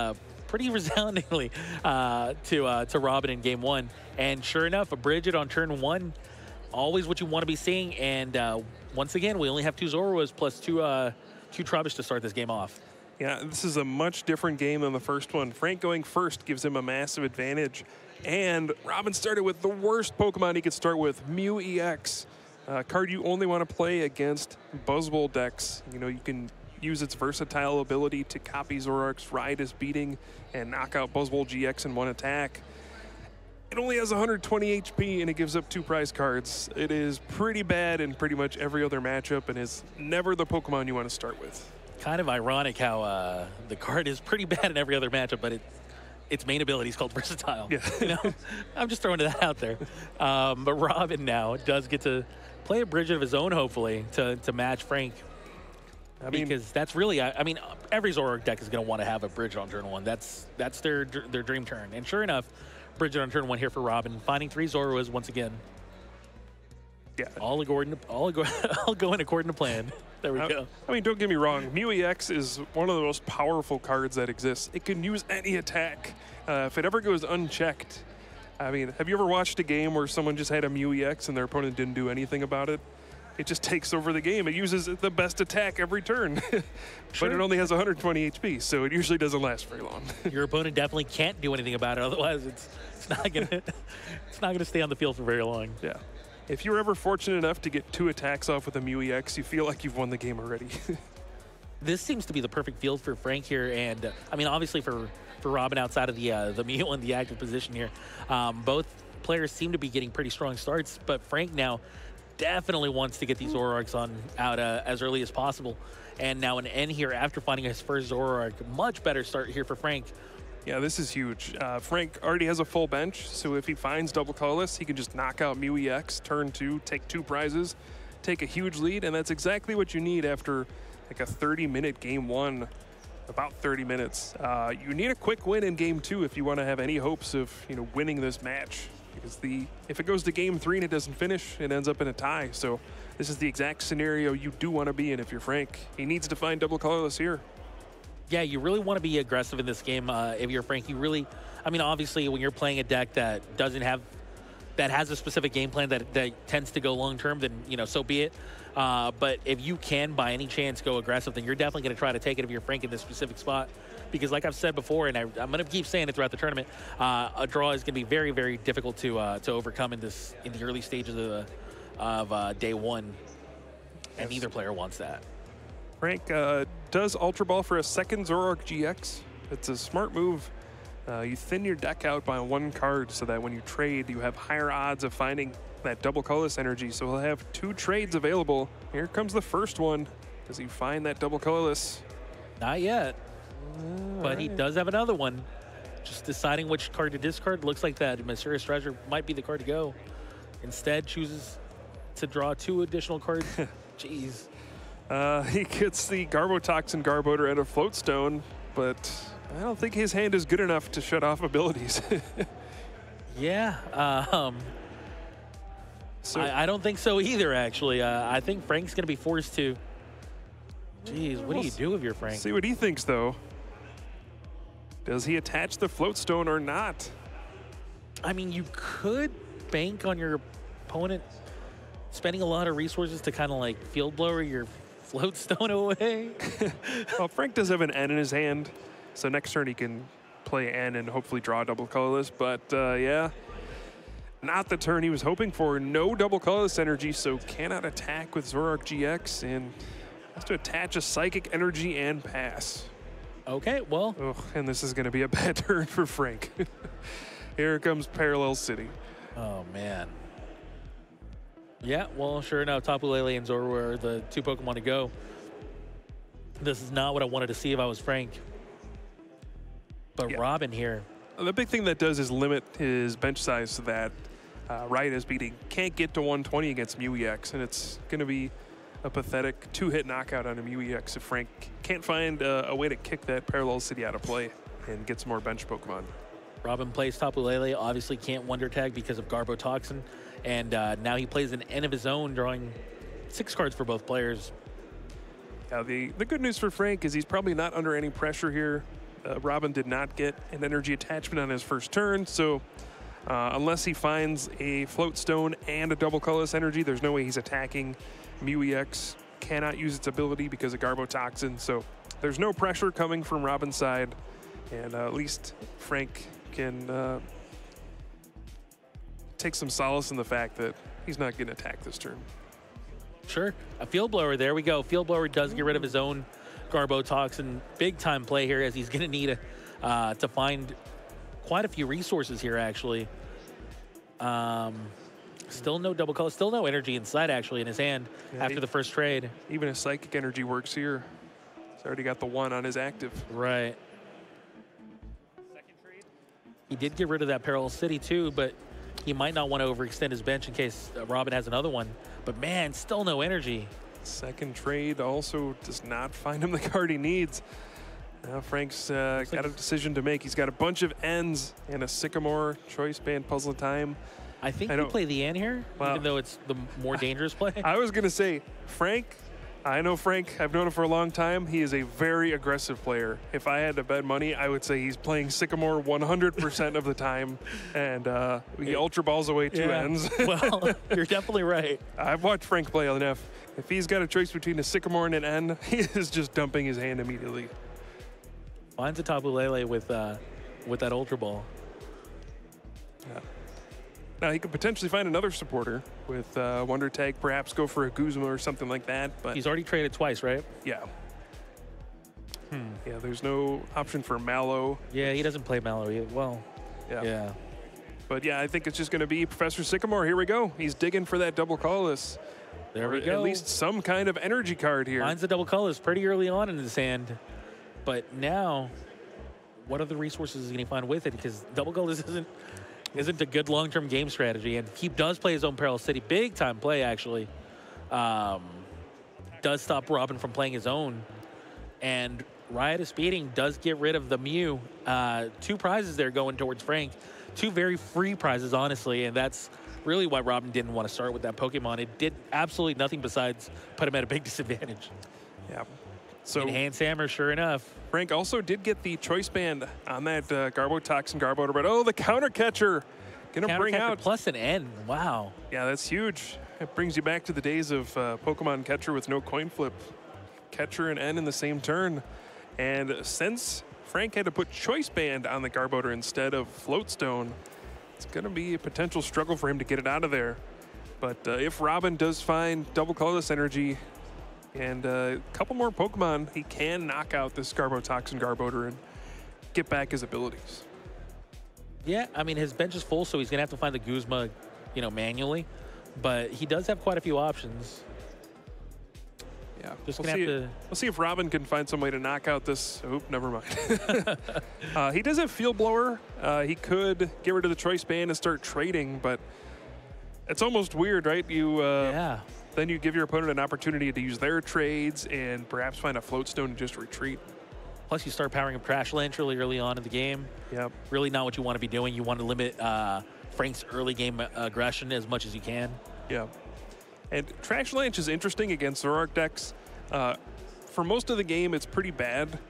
pretty resoundingly to Robin in Game 1. And sure enough, a Bridget on turn 1, always what you want to be seeing. And once again, we only have 2 Zoruas plus two Trubbish to start this game off. Yeah, this is a much different game than the first one. Frank going first gives him a massive advantage. And Robin started with the worst Pokemon he could start with, Mew EX. A card you only want to play against Buzzwole decks. You know, you can use its versatile ability to copy Zoroark's Ride as Beating and knock out Buzzwole GX in one attack. It only has 120 HP, and it gives up 2 prize cards. It is pretty bad in pretty much every other matchup, and is never the Pokemon you want to start with. Kind of ironic how the card is pretty bad in every other matchup, but its main ability is called Versatile. Yeah. You know, I'm just throwing that out there. But Robin now does get to play a Bridget of his own, hopefully, to match Frank. Because that's really, I mean, every Zoroark deck is going to want to have a Bridget on turn 1. That's their dream turn. And sure enough, Bridget on turn 1 here for Robin, finding 3 Zoruas once again. Yeah. All going according to plan. There we go. I mean, don't get me wrong. Mew EX is one of the most powerful cards that exists. It can use any attack. If it ever goes unchecked, I mean, have you ever watched a game where someone just had a Mew EX and their opponent didn't do anything about it? It just takes over the game. It uses the best attack every turn. Sure. But it only has 120 HP, so it usually doesn't last very long. Your opponent definitely can't do anything about it. Otherwise, it's not gonna stay on the field for very long. Yeah. If you're ever fortunate enough to get 2 attacks off with a Mew EX, you feel like you've won the game already. This seems to be the perfect field for Frank here, and I mean, obviously for Robin outside of the Mew in the active position here. Both players seem to be getting pretty strong starts, but Frank now definitely wants to get these Zoroarks out as early as possible. And now an N here after finding his first Zoroark. Much better start here for Frank. Yeah, this is huge. Frank already has a full bench, so if he finds double colorless, he can just knock out Mew EX, turn 2, take 2 prizes, take a huge lead, and that's exactly what you need after like a 30-minute game 1, about 30 minutes. You need a quick win in game 2 if you want to have any hopes of winning this match. Because if it goes to game 3 and it doesn't finish, it ends up in a tie. So this is the exact scenario you do want to be in if you're Frank. He needs to find double colorless here. Yeah, you really want to be aggressive in this game if you're Frank. You really, I mean, obviously when you're playing a deck that has a specific game plan that tends to go long term, then so be it. But if you can by any chance go aggressive, then you're definitely going to try to take it if you're Frank in this specific spot. Because like I've said before, and I'm going to keep saying it throughout the tournament, a draw is going to be very, very difficult to overcome in the early stages of day 1, and neither player wants that. Frank does Ultra Ball for a second Zoroark GX. It's a smart move. You thin your deck out by 1 card so that when you trade, you have higher odds of finding that double colorless energy. So he'll have 2 trades available. Here comes the first one. Does he find that double colorless? Not yet. But he does have another one. Just deciding which card to discard. Looks like that Mysterious Treasure might be the card to go. Instead, chooses to draw 2 additional cards. Jeez. He gets the Garbotoxin Garbodor and a Floatstone, but I don't think his hand is good enough to shut off abilities. Yeah. I don't think so either, actually. I think Frank's going to be forced to... Jeez, what do you do if you're Frank? See what he thinks, though. Does he attach the Floatstone or not? I mean, you could bank on your opponent spending a lot of resources to kind of like field blower your float stone away. Well, Frank does have an N in his hand, so next turn he can play N and hopefully draw a double colorless. But yeah, not the turn he was hoping for. No double colorless energy, so cannot attack with Zoroark GX and has to attach a psychic energy and pass. Okay, well. Oh, and this is going to be a bad turn for Frank. Here comes Parallel City. Oh, man. Yeah, well, sure enough, Tapu Lele and Zoro are the 2 Pokemon to go. This is not what I wanted to see if I was Frank. But yeah. Robin here. The big thing that does is limit his bench size so that Riot is beating can't get to 120 against Mew EX, and it's going to be a pathetic 2-hit knockout on a Mew EX if Frank can't find a way to kick that Parallel City out of play and get some more bench Pokemon. Robin plays Tapu Lele, obviously can't Wonder Tag because of Garbo Toxin, and now he plays an N of his own, drawing 6 cards for both players. Yeah, the good news for Frank is he's probably not under any pressure here. Robin did not get an energy attachment on his first turn, so unless he finds a Float Stone and a double colorless energy, there's no way he's attacking. Mew EX cannot use its ability because of Garbo Toxin, so there's no pressure coming from Robin's side, and at least Frank can take some solace in the fact that he's not getting attacked this turn. Sure, a Field Blower, there we go. Field Blower does get rid of his own Garbo Toxin. Big time play here as he's gonna need to find quite a few resources here actually. Still no double color, still no energy inside actually in his hand after the first trade. Even a psychic energy works here. He's already got the 1 on his active. Right. Second trade. He did get rid of that Parallel City too, but he might not want to overextend his bench in case Robin has another one. But man, still no energy. Second trade also does not find him the card he needs. Now Frank's got a decision to make. He's got a bunch of N's and a Sycamore Choice Band Puzzle Time. I think you play the N here, even though it's the more dangerous play. I was going to say, Frank, I know Frank. I've known him for a long time. He is a very aggressive player. If I had to bet money, I would say he's playing Sycamore 100% of the time, and he Ultra Balls away 2 N's. Well, you're definitely right. I've watched Frank play enough. If he's got a choice between a Sycamore and an N, he is just dumping his hand immediately. Finds a Tapu Lele with that Ultra Ball. Yeah. Now, he could potentially find another supporter with Wonder Tag, perhaps go for a Guzma or something like that. But he's already traded twice, right? Yeah. Yeah, there's no option for Mallow. Yeah, he doesn't play Mallow either. Well, yeah. But yeah, I think it's just going to be Professor Sycamore. Here we go. He's digging for that double colorless. There we go. At least some kind of energy card here. Finds the double colorless pretty early on in his hand. But now, what other resources is he going to find with it? Because double colorless isn't a good long-term game strategy, and he does play his own Parallel City. Big-time play, actually. Does stop Robin from playing his own. And Riot is Speeding does get rid of the Mew. 2 prizes there going towards Frank. 2 very free prizes, honestly, and that's really why Robin didn't want to start with that Pokemon. It did absolutely nothing besides put him at a big disadvantage. Yeah. So Enhanced Hammer, sure enough. Frank also did get the Choice Band on that Garbo Toxin Garbo, but oh, the counter catcher gonna bring out plus an N. Wow. Yeah, that's huge. It brings you back to the days of Pokemon Catcher with no coin flip. Catcher and N in the same turn, and since Frank had to put Choice Band on the Garbodor instead of Float Stone, it's gonna be a potential struggle for him to get it out of there. But if Robin does find double colorless energy and a couple more Pokemon, he can knock out this Garbo Toxin Garbodor and get back his abilities. Yeah, I mean, his bench is full, so he's going to have to find the Guzma, manually. But he does have quite a few options. Yeah, Just we'll see if Robin can find some way to knock out this. Oop, never mind. He does have Field Blower. He could get rid of the Choice Band and start trading, but it's almost weird, right? Then you give your opponent an opportunity to use their trades and perhaps find a Float Stone and just retreat. Plus, you start powering up Trash Lance really early on in the game. Yep. Really not what you want to be doing. You want to limit Frank's early game aggression as much as you can. Yeah. And Trash Lance is interesting against Zoroark decks. For most of the game, it's pretty bad.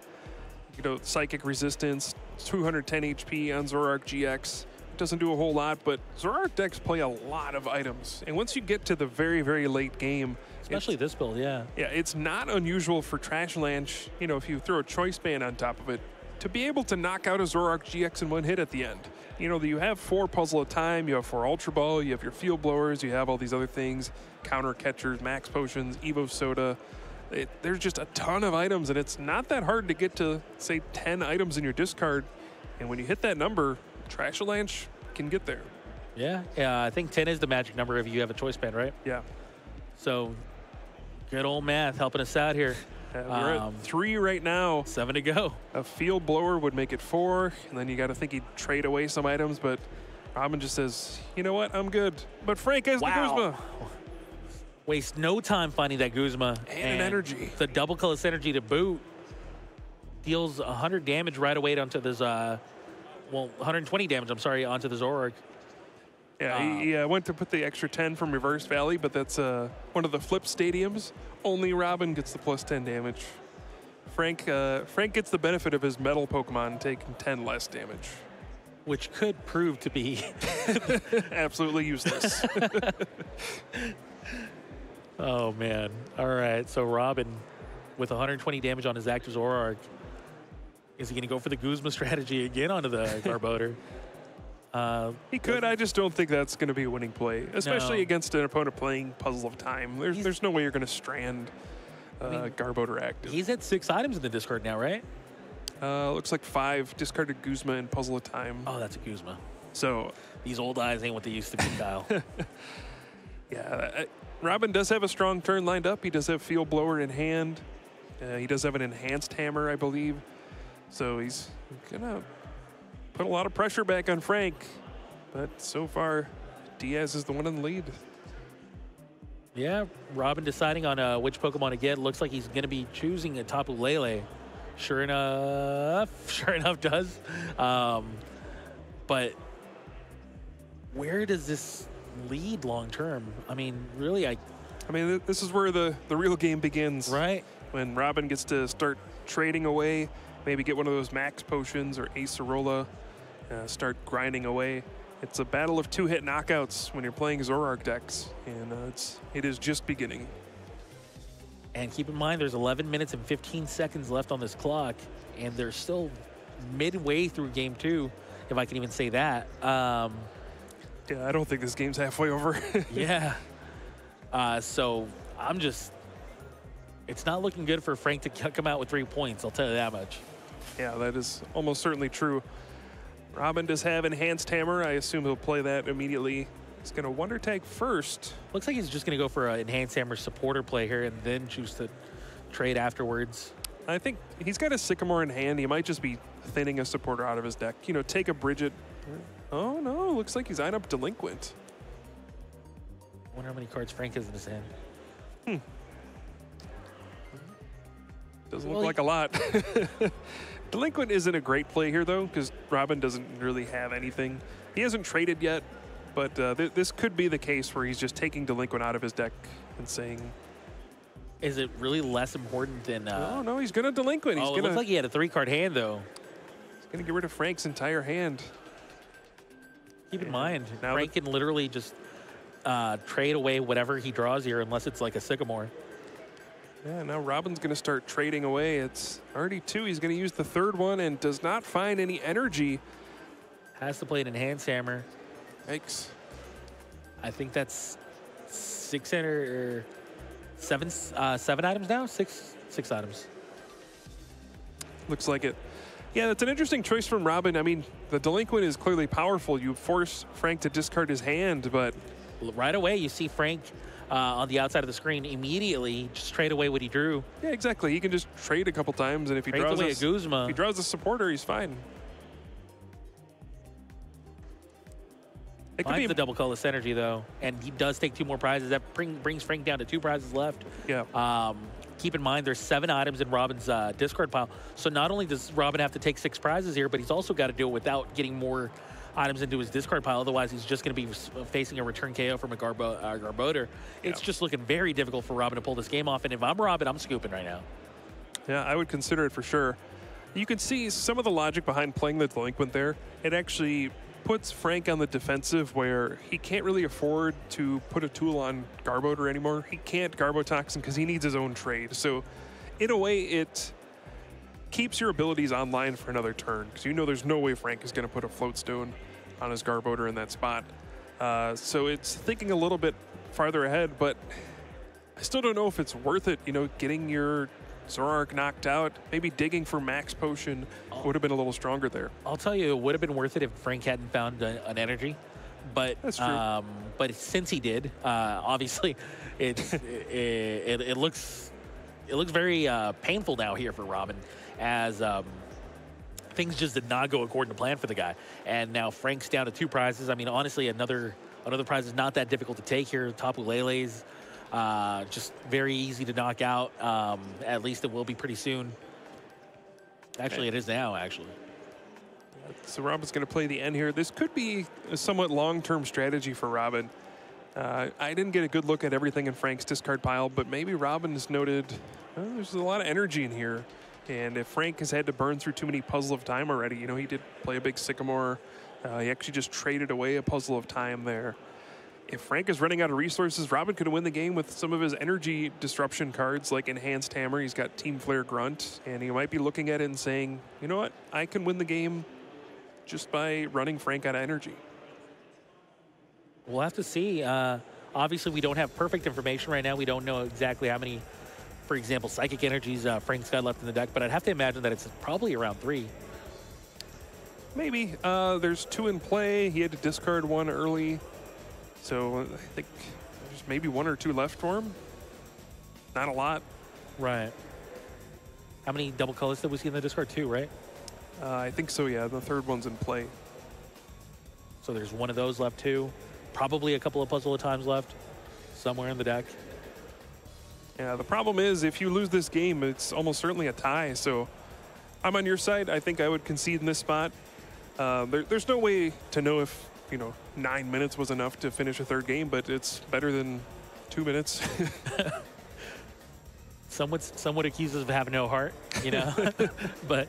Psychic resistance, 210 HP on Zoroark GX. doesn't do a whole lot, but Zoroark decks play a lot of items. And once you get to the very, very late game, especially this build, yeah. Yeah, it's not unusual for Trashalanche, you know, if you throw a Choice Band on top of it, to be able to knock out a Zoroark GX in one hit at the end. You know, you have 4 Puzzle of Time, you have 4 Ultra Ball, you have your Field Blowers, you have all these other things, Counter Catchers, Max Potions, Evo Soda. There's just a ton of items, and it's not that hard to get to, say, 10 items in your discard. And when you hit that number, Trashalanche can get there. Yeah, I think 10 is the magic number if you have a Choice Band, right? Yeah. So, good old math helping us out here. We're at 3 right now. 7 to go. A Field Blower would make it 4, and then you got to think he'd trade away some items, but Robin just says, you know what, I'm good. But Frank has the Guzma. Waste no time finding that Guzma. And an energy. The double colorless energy to boot. Deals 100 damage right away onto this, well, 120 damage, I'm sorry, onto the Zoroark. Yeah, he went to put the extra 10 from Reverse Valley, but that's one of the flip stadiums. Only Robin gets the plus 10 damage. Frank gets the benefit of his metal Pokemon taking 10 less damage. Which could prove to be absolutely useless. Oh, man. All right, so Robin with 120 damage on his active Zoroark. Is he going to go for the Guzma strategy again onto the Garbodor? He could. I just don't think that's going to be a winning play, especially against an opponent playing Puzzle of Time. There's no way you're going to strand Garbodor active. He's at 6 items in the discard now, right? Looks like 5. Discarded Guzma and Puzzle of Time. Oh, that's a Guzma. So these old eyes ain't what they used to be, Kyle. Yeah, Robin does have a strong turn lined up. He does have Field Blower in hand. He does have an Enhanced Hammer, I believe. So he's going to put a lot of pressure back on Frank. But so far, Diaz is the one in the lead. Yeah, Robin deciding on which Pokemon to get. Looks like he's going to be choosing a Tapu Lele. Sure enough does. But where does this lead long term? I mean, really, I mean, this is where the real game begins. Right. When Robin gets to start trading away, maybe get one of those Max Potions or Acerola, start grinding away. It's a battle of 2-hit knockouts when you're playing Zoroark decks, and it is just beginning. And keep in mind, there's 11 minutes and 15 seconds left on this clock, and they're still midway through game 2, if I can even say that. Yeah, I don't think this game's halfway over. Yeah. So it's not looking good for Frank to come out with 3 points, I'll tell you that much. Yeah, that is almost certainly true. Robin does have Enhanced Hammer. I assume he'll play that immediately. He's going to Wonder Tag first. Looks like he's just going to go for an Enhanced Hammer supporter play here and then choose to trade afterwards. I think he's got a Sycamore in hand. He might just be thinning a supporter out of his deck. You know, take a Bridget. Oh, no, looks like he's eyeing up Delinquent. I wonder how many cards Frank has in his hand. Doesn't look like a lot. Delinquent isn't a great play here, though, because Robin doesn't really have anything. He hasn't traded yet, but this could be the case where he's just taking Delinquent out of his deck and saying... Is it really less important than... Oh, no, he's going to Delinquent. It looks like he had a 3-card hand, though. He's going to get rid of Frank's entire hand. Keep in mind, Frank can literally just trade away whatever he draws here unless it's like a Sycamore. Yeah, now Robin's going to start trading away. It's already 2. He's going to use the 3rd one and does not find any energy. Has to play an Enhanced Hammer. Yikes. I think that's 7 items now? Six items. Looks like it. Yeah, that's an interesting choice from Robin. I mean, the Delinquent is clearly powerful. You force Frank to discard his hand, but... Right away, you see Frank on the outside of the screen immediately just trade away what he drew. Yeah, exactly. He can just trade a couple times, and if he draws away a Guzma, if he draws a supporter, he's fine. It could be the double colorless energy, though, and he does take 2 more prizes. That brings Frank down to 2 prizes left. Yeah. Keep in mind, there's 7 items in Robin's discard pile. So not only does Robin have to take 6 prizes here, but he's also got to do it without getting more items into his discard pile. Otherwise, he's just going to be facing a return KO from a Garbodor. It's just looking very difficult for Robin to pull this game off. And if I'm Robin, I'm scooping right now. Yeah, I would consider it for sure. You can see some of the logic behind playing the Delinquent there. It actually puts Frank on the defensive where he can't really afford to put a tool on Garboder anymore. He can't Garbotoxin because he needs his own trade. So in a way, it keeps your abilities online for another turn because you know there's no way Frank is going to put a float stone on his Garboder in that spot. So it's thinking a little bit farther ahead, but I still don't know if it's worth it, you know, getting your Zoroark knocked out. Maybe digging for Max Potion would have been a little stronger there. I'll tell you, it would have been worth it if Frank hadn't found an energy. But that's true. But since he did, obviously, it looks very painful now here for Robin, as things just did not go according to plan for the guy. And now Frank's down to 2 prizes. I mean, honestly, another prize is not that difficult to take here. Tapu Lele's just very easy to knock out. At least it will be pretty soon. Actually, it is now, actually. So Robin's going to play the end here. This could be a somewhat long-term strategy for Robin. I didn't get a good look at everything in Frank's discard pile, but maybe Robin has noted there's a lot of energy in here. And if Frank has had to burn through too many Puzzle of Time already, you know, he did play a big Sycamore. He actually just traded away a Puzzle of Time there. If Frank is running out of resources, Robin could win the game with some of his energy disruption cards like Enhanced Hammer. He's got Team Flare Grunt, and he might be looking at it and saying, you know what, I can win the game just by running Frank out of energy. We'll have to see. Obviously, we don't have perfect information right now. We don't know exactly how many, for example, Psychic Energies Frank's got left in the deck, but I'd have to imagine that it's probably around 3. Maybe. There's 2 in play. He had to discard 1 early. So I think there's maybe 1 or 2 left for him. Not a lot. Right. How many double colors did we see in the discard? 2, right? I think so, yeah. The 3rd one's in play. So there's 1 of those left, too. Probably a couple of Puzzle of Times left somewhere in the deck. Yeah, the problem is if you lose this game, it's almost certainly a tie. So I'm on your side. I think I would concede in this spot. There's no way to know if, you know, 9 minutes was enough to finish a 3rd game, but it's better than 2 minutes. Some would accuse us of having no heart, you know, but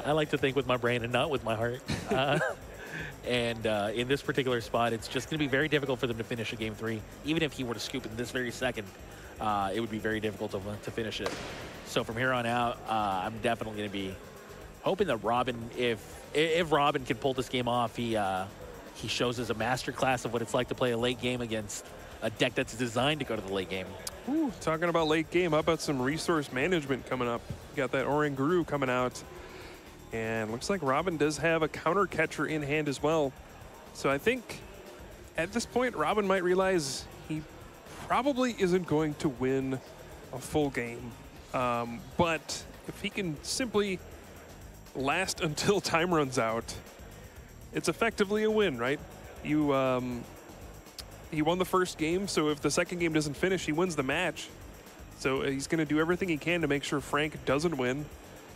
I like to think with my brain and not with my heart. And in this particular spot, it's just going to be very difficult for them to finish a game 3. Even if he were to scoop in this very second, it would be very difficult to finish it. So from here on out, I'm definitely going to be hoping that Robin, if Robin can pull this game off, he shows us a masterclass of what it's like to play a late game against a deck that's designed to go to the late game. Ooh, talking about late game, how about some resource management coming up? Got that Oranguru coming out. And looks like Robin does have a counter catcher in hand as well. So I think at this point, Robin might realize he probably isn't going to win a full game. But if he can simply last until time runs out, it's effectively a win, right? He won the first game, so if the second game doesn't finish, he wins the match. So he's going to do everything he can to make sure Frank doesn't win.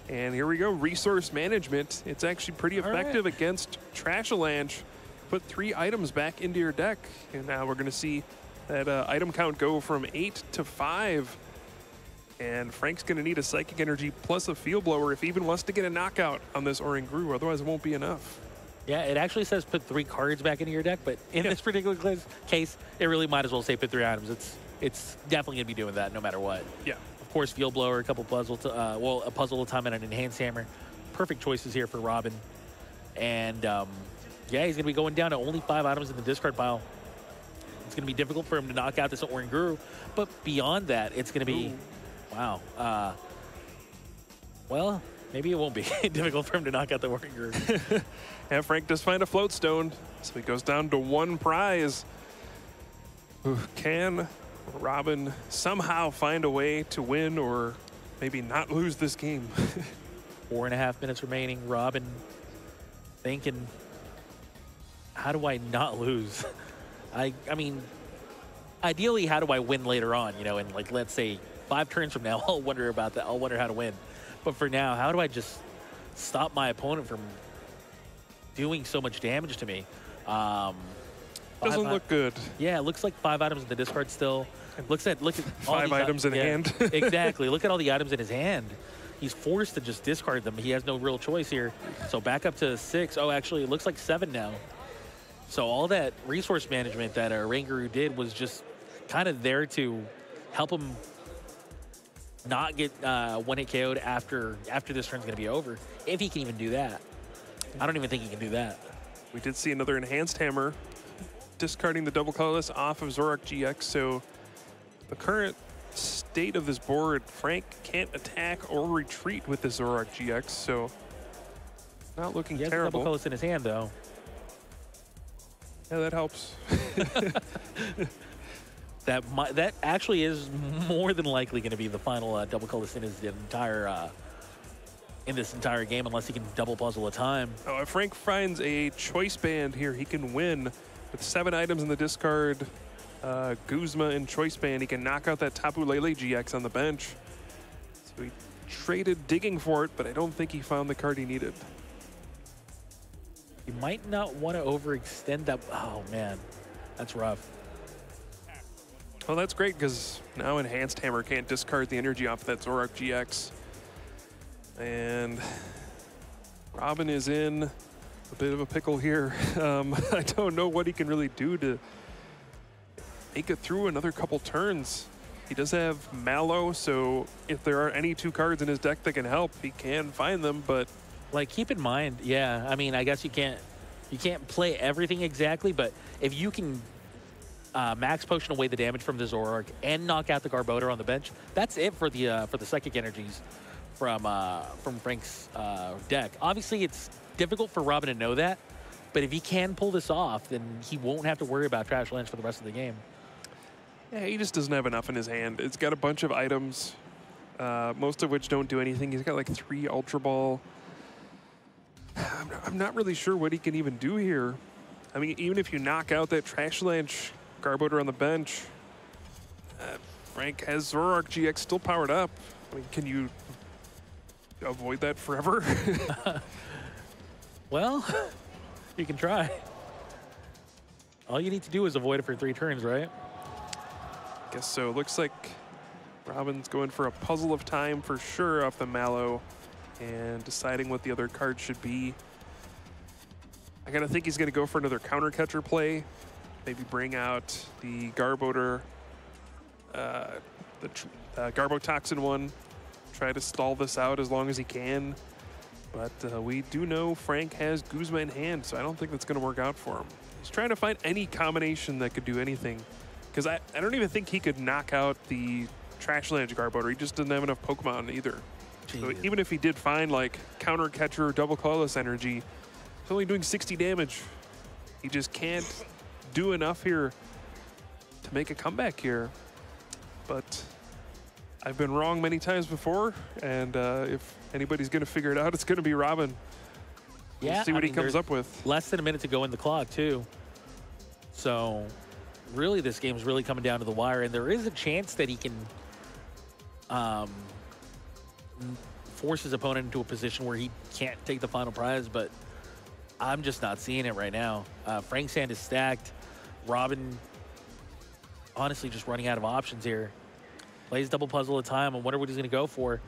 And here we go, resource management. It's actually pretty effective against Trashalanche. Put 3 items back into your deck. And now we're going to see that item count go from 8 to 5. And Frank's going to need a Psychic Energy plus a Field Blower if he even wants to get a knockout on this Oranguru. Otherwise, it won't be enough. Yeah, it actually says put 3 cards back into your deck, but in this particular case, it really might as well say put 3 items. It's definitely going to be doing that no matter what. Yeah. Of course, Field Blower, a couple puzzles, a Puzzle of Time and an Enhanced Hammer. Perfect choices here for Robin. And yeah, he's going to be going down to only 5 items in the discard pile. It's going to be difficult for him to knock out this Oranguru, but beyond that, it's going to be, wow. Well, maybe it won't be difficult for him to knock out the Oranguru. And Frank does find a float stone, so he goes down to 1 prize. Can Robin somehow find a way to win or maybe not lose this game? 4.5 minutes remaining. Robin thinking, how do I not lose? I mean, ideally, how do I win later on? You know, in like, let's say 5 turns from now, I'll wonder about that. I'll wonder how to win. But for now, how do I just stop my opponent from doing so much damage to me? Doesn't look good. Yeah, it looks like 5 items in the discard still. Look at all 5 items in hand. Exactly. Look at all the items in his hand. he's forced to just discard them. He has no real choice here. So back up to 6. Oh, actually, it looks like 7 now. So all that resource management that Rangaroo did was just kind of there to help him not get one-hit KO'd after this turn's going to be over, if he can even do that. I don't even think he can do that. We did see another enhanced hammer discarding the double colorless off of Zoroark GX, so the current state of this board, Frank can't attack or retreat with the Zoroark GX, so not looking terrible. He has the double colorless in his hand, though. Yeah, that helps. That actually is more than likely going to be the final double colorless in his entire in this entire game, unless he can double puzzle a time. Oh, if Frank finds a choice band here, he can win with 7 items in the discard. Guzma and choice band, he can knock out that Tapu Lele GX on the bench. So he traded digging for it, but I don't think he found the card he needed. You might not want to overextend that. Oh man, that's rough. Well, that's great because now Enhanced Hammer can't discard the energy off that Zoroark GX. And Robin is in a bit of a pickle here. I don't know what he can really do to make it through another couple turns. He does have Mallow, so if there are any 2 cards in his deck that can help, he can find them, but... Like, keep in mind, yeah, I mean, I guess you can't play everything exactly, but if you can max potion away the damage from the Zoroark and knock out the Garbodor on the bench, that's it for the Psychic Energies from Frank's deck. Obviously, it's difficult for Robin to know that, but if he can pull this off, then he won't have to worry about Trash Lands for the rest of the game. Yeah, he just doesn't have enough in his hand. It's got a bunch of items, most of which don't do anything. He's got like 3 Ultra Ball. I'm not really sure what he can even do here. I mean, even if you knock out that Trash Land Garbodor on the bench, Frank has Zoroark GX still powered up. I mean, can you avoid that forever? Well, you can try. All you need to do is avoid it for 3 turns, right? Guess so. Looks like Robin's going for a puzzle of time for sure off the Mallow and deciding what the other card should be. I gotta think he's gonna go for another counter catcher play. Maybe bring out the Garbodor, the Garbotoxin one. Try to stall this out as long as he can. But we do know Frank has Guzma in hand, so I don't think that's gonna work out for him. He's trying to find any combination that could do anything. Because I don't even think he could knock out the Trash Land Garbodor. He just doesn't have enough Pokemon either. Jeez. So even if he did find like counter catcher, double colorless energy, he's only doing 60 damage. He just can't do enough here to make a comeback here. But I've been wrong many times before, and if anybody's going to figure it out, it's going to be Robin. Yeah, we'll see what he comes up with. Less than a minute to go in the clock, too. So really, this game's really coming down to the wire, and there is a chance that he can force his opponent into a position where he can't take the final prize, but I'm just not seeing it right now. Frank's hand is stacked. Robin, honestly, just running out of options here. Plays double puzzle at a time. I wonder what he's going to go for.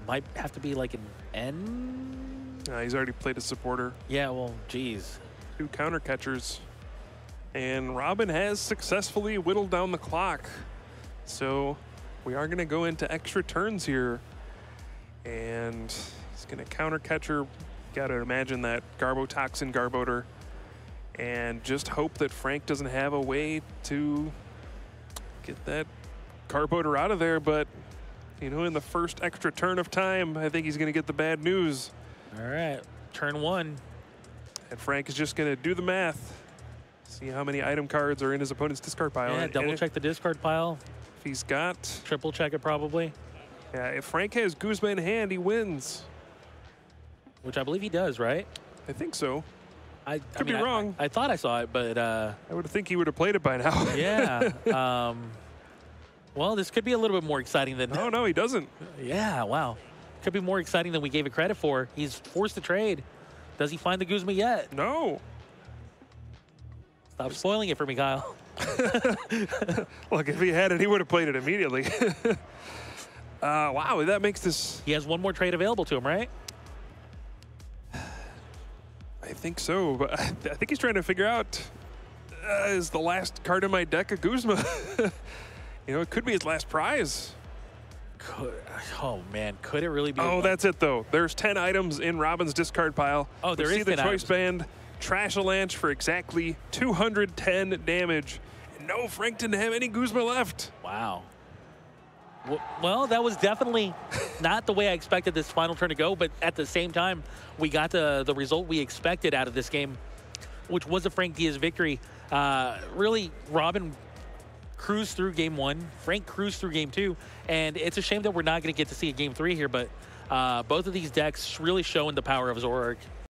Might have to be like an N. He's already played a supporter. Yeah, well, geez. 2 counter catchers. And Robin has successfully whittled down the clock. So we are going to go into extra turns here. And he's going to counter catcher. Got to imagine that Garbotoxin Garbodor. And just hope that Frank doesn't have a way to get that Garbodor out of there. But, you know, in the first extra turn of time, I think he's going to get the bad news. All right, turn 1. And Frank is just going to do the math. See how many item cards are in his opponent's discard pile. Yeah, double check the discard pile. If he's got... Triple check it probably. Yeah, if Frank has Guzma in hand, he wins. Which I believe he does, right? I think so. I Could be wrong. I thought I saw it, but... I would think he would have played it by now. Yeah. Well, this could be a little bit more exciting than... Oh, no, he doesn't. Yeah, wow. Could be more exciting than we gave it credit for. He's forced to trade. Does he find the Guzma yet? No. Stop spoiling it for me, Kyle. Look, if he had it, he would have played it immediately. Wow, that makes this... He has one more trade available to him, right? I think so, but I think he's trying to figure out, is the last card in my deck a Guzma? You know, it could be his last prize. Oh, man, could it really be? Oh, that's it, though. There's 10 items in Robin's discard pile. Oh, there is 10 see the choice items. band, Trashalanche for exactly 210 damage. And no, Frank didn't have any Guzma left. Wow. Well, that was definitely not the way I expected this final turn to go, but at the same time, we got the result we expected out of this game, which was a Frank Diaz victory. Really, Robin cruised through game 1, Frank cruised through game 2, and it's a shame that we're not going to get to see a game 3 here, but both of these decks really showing the power of Zoroark.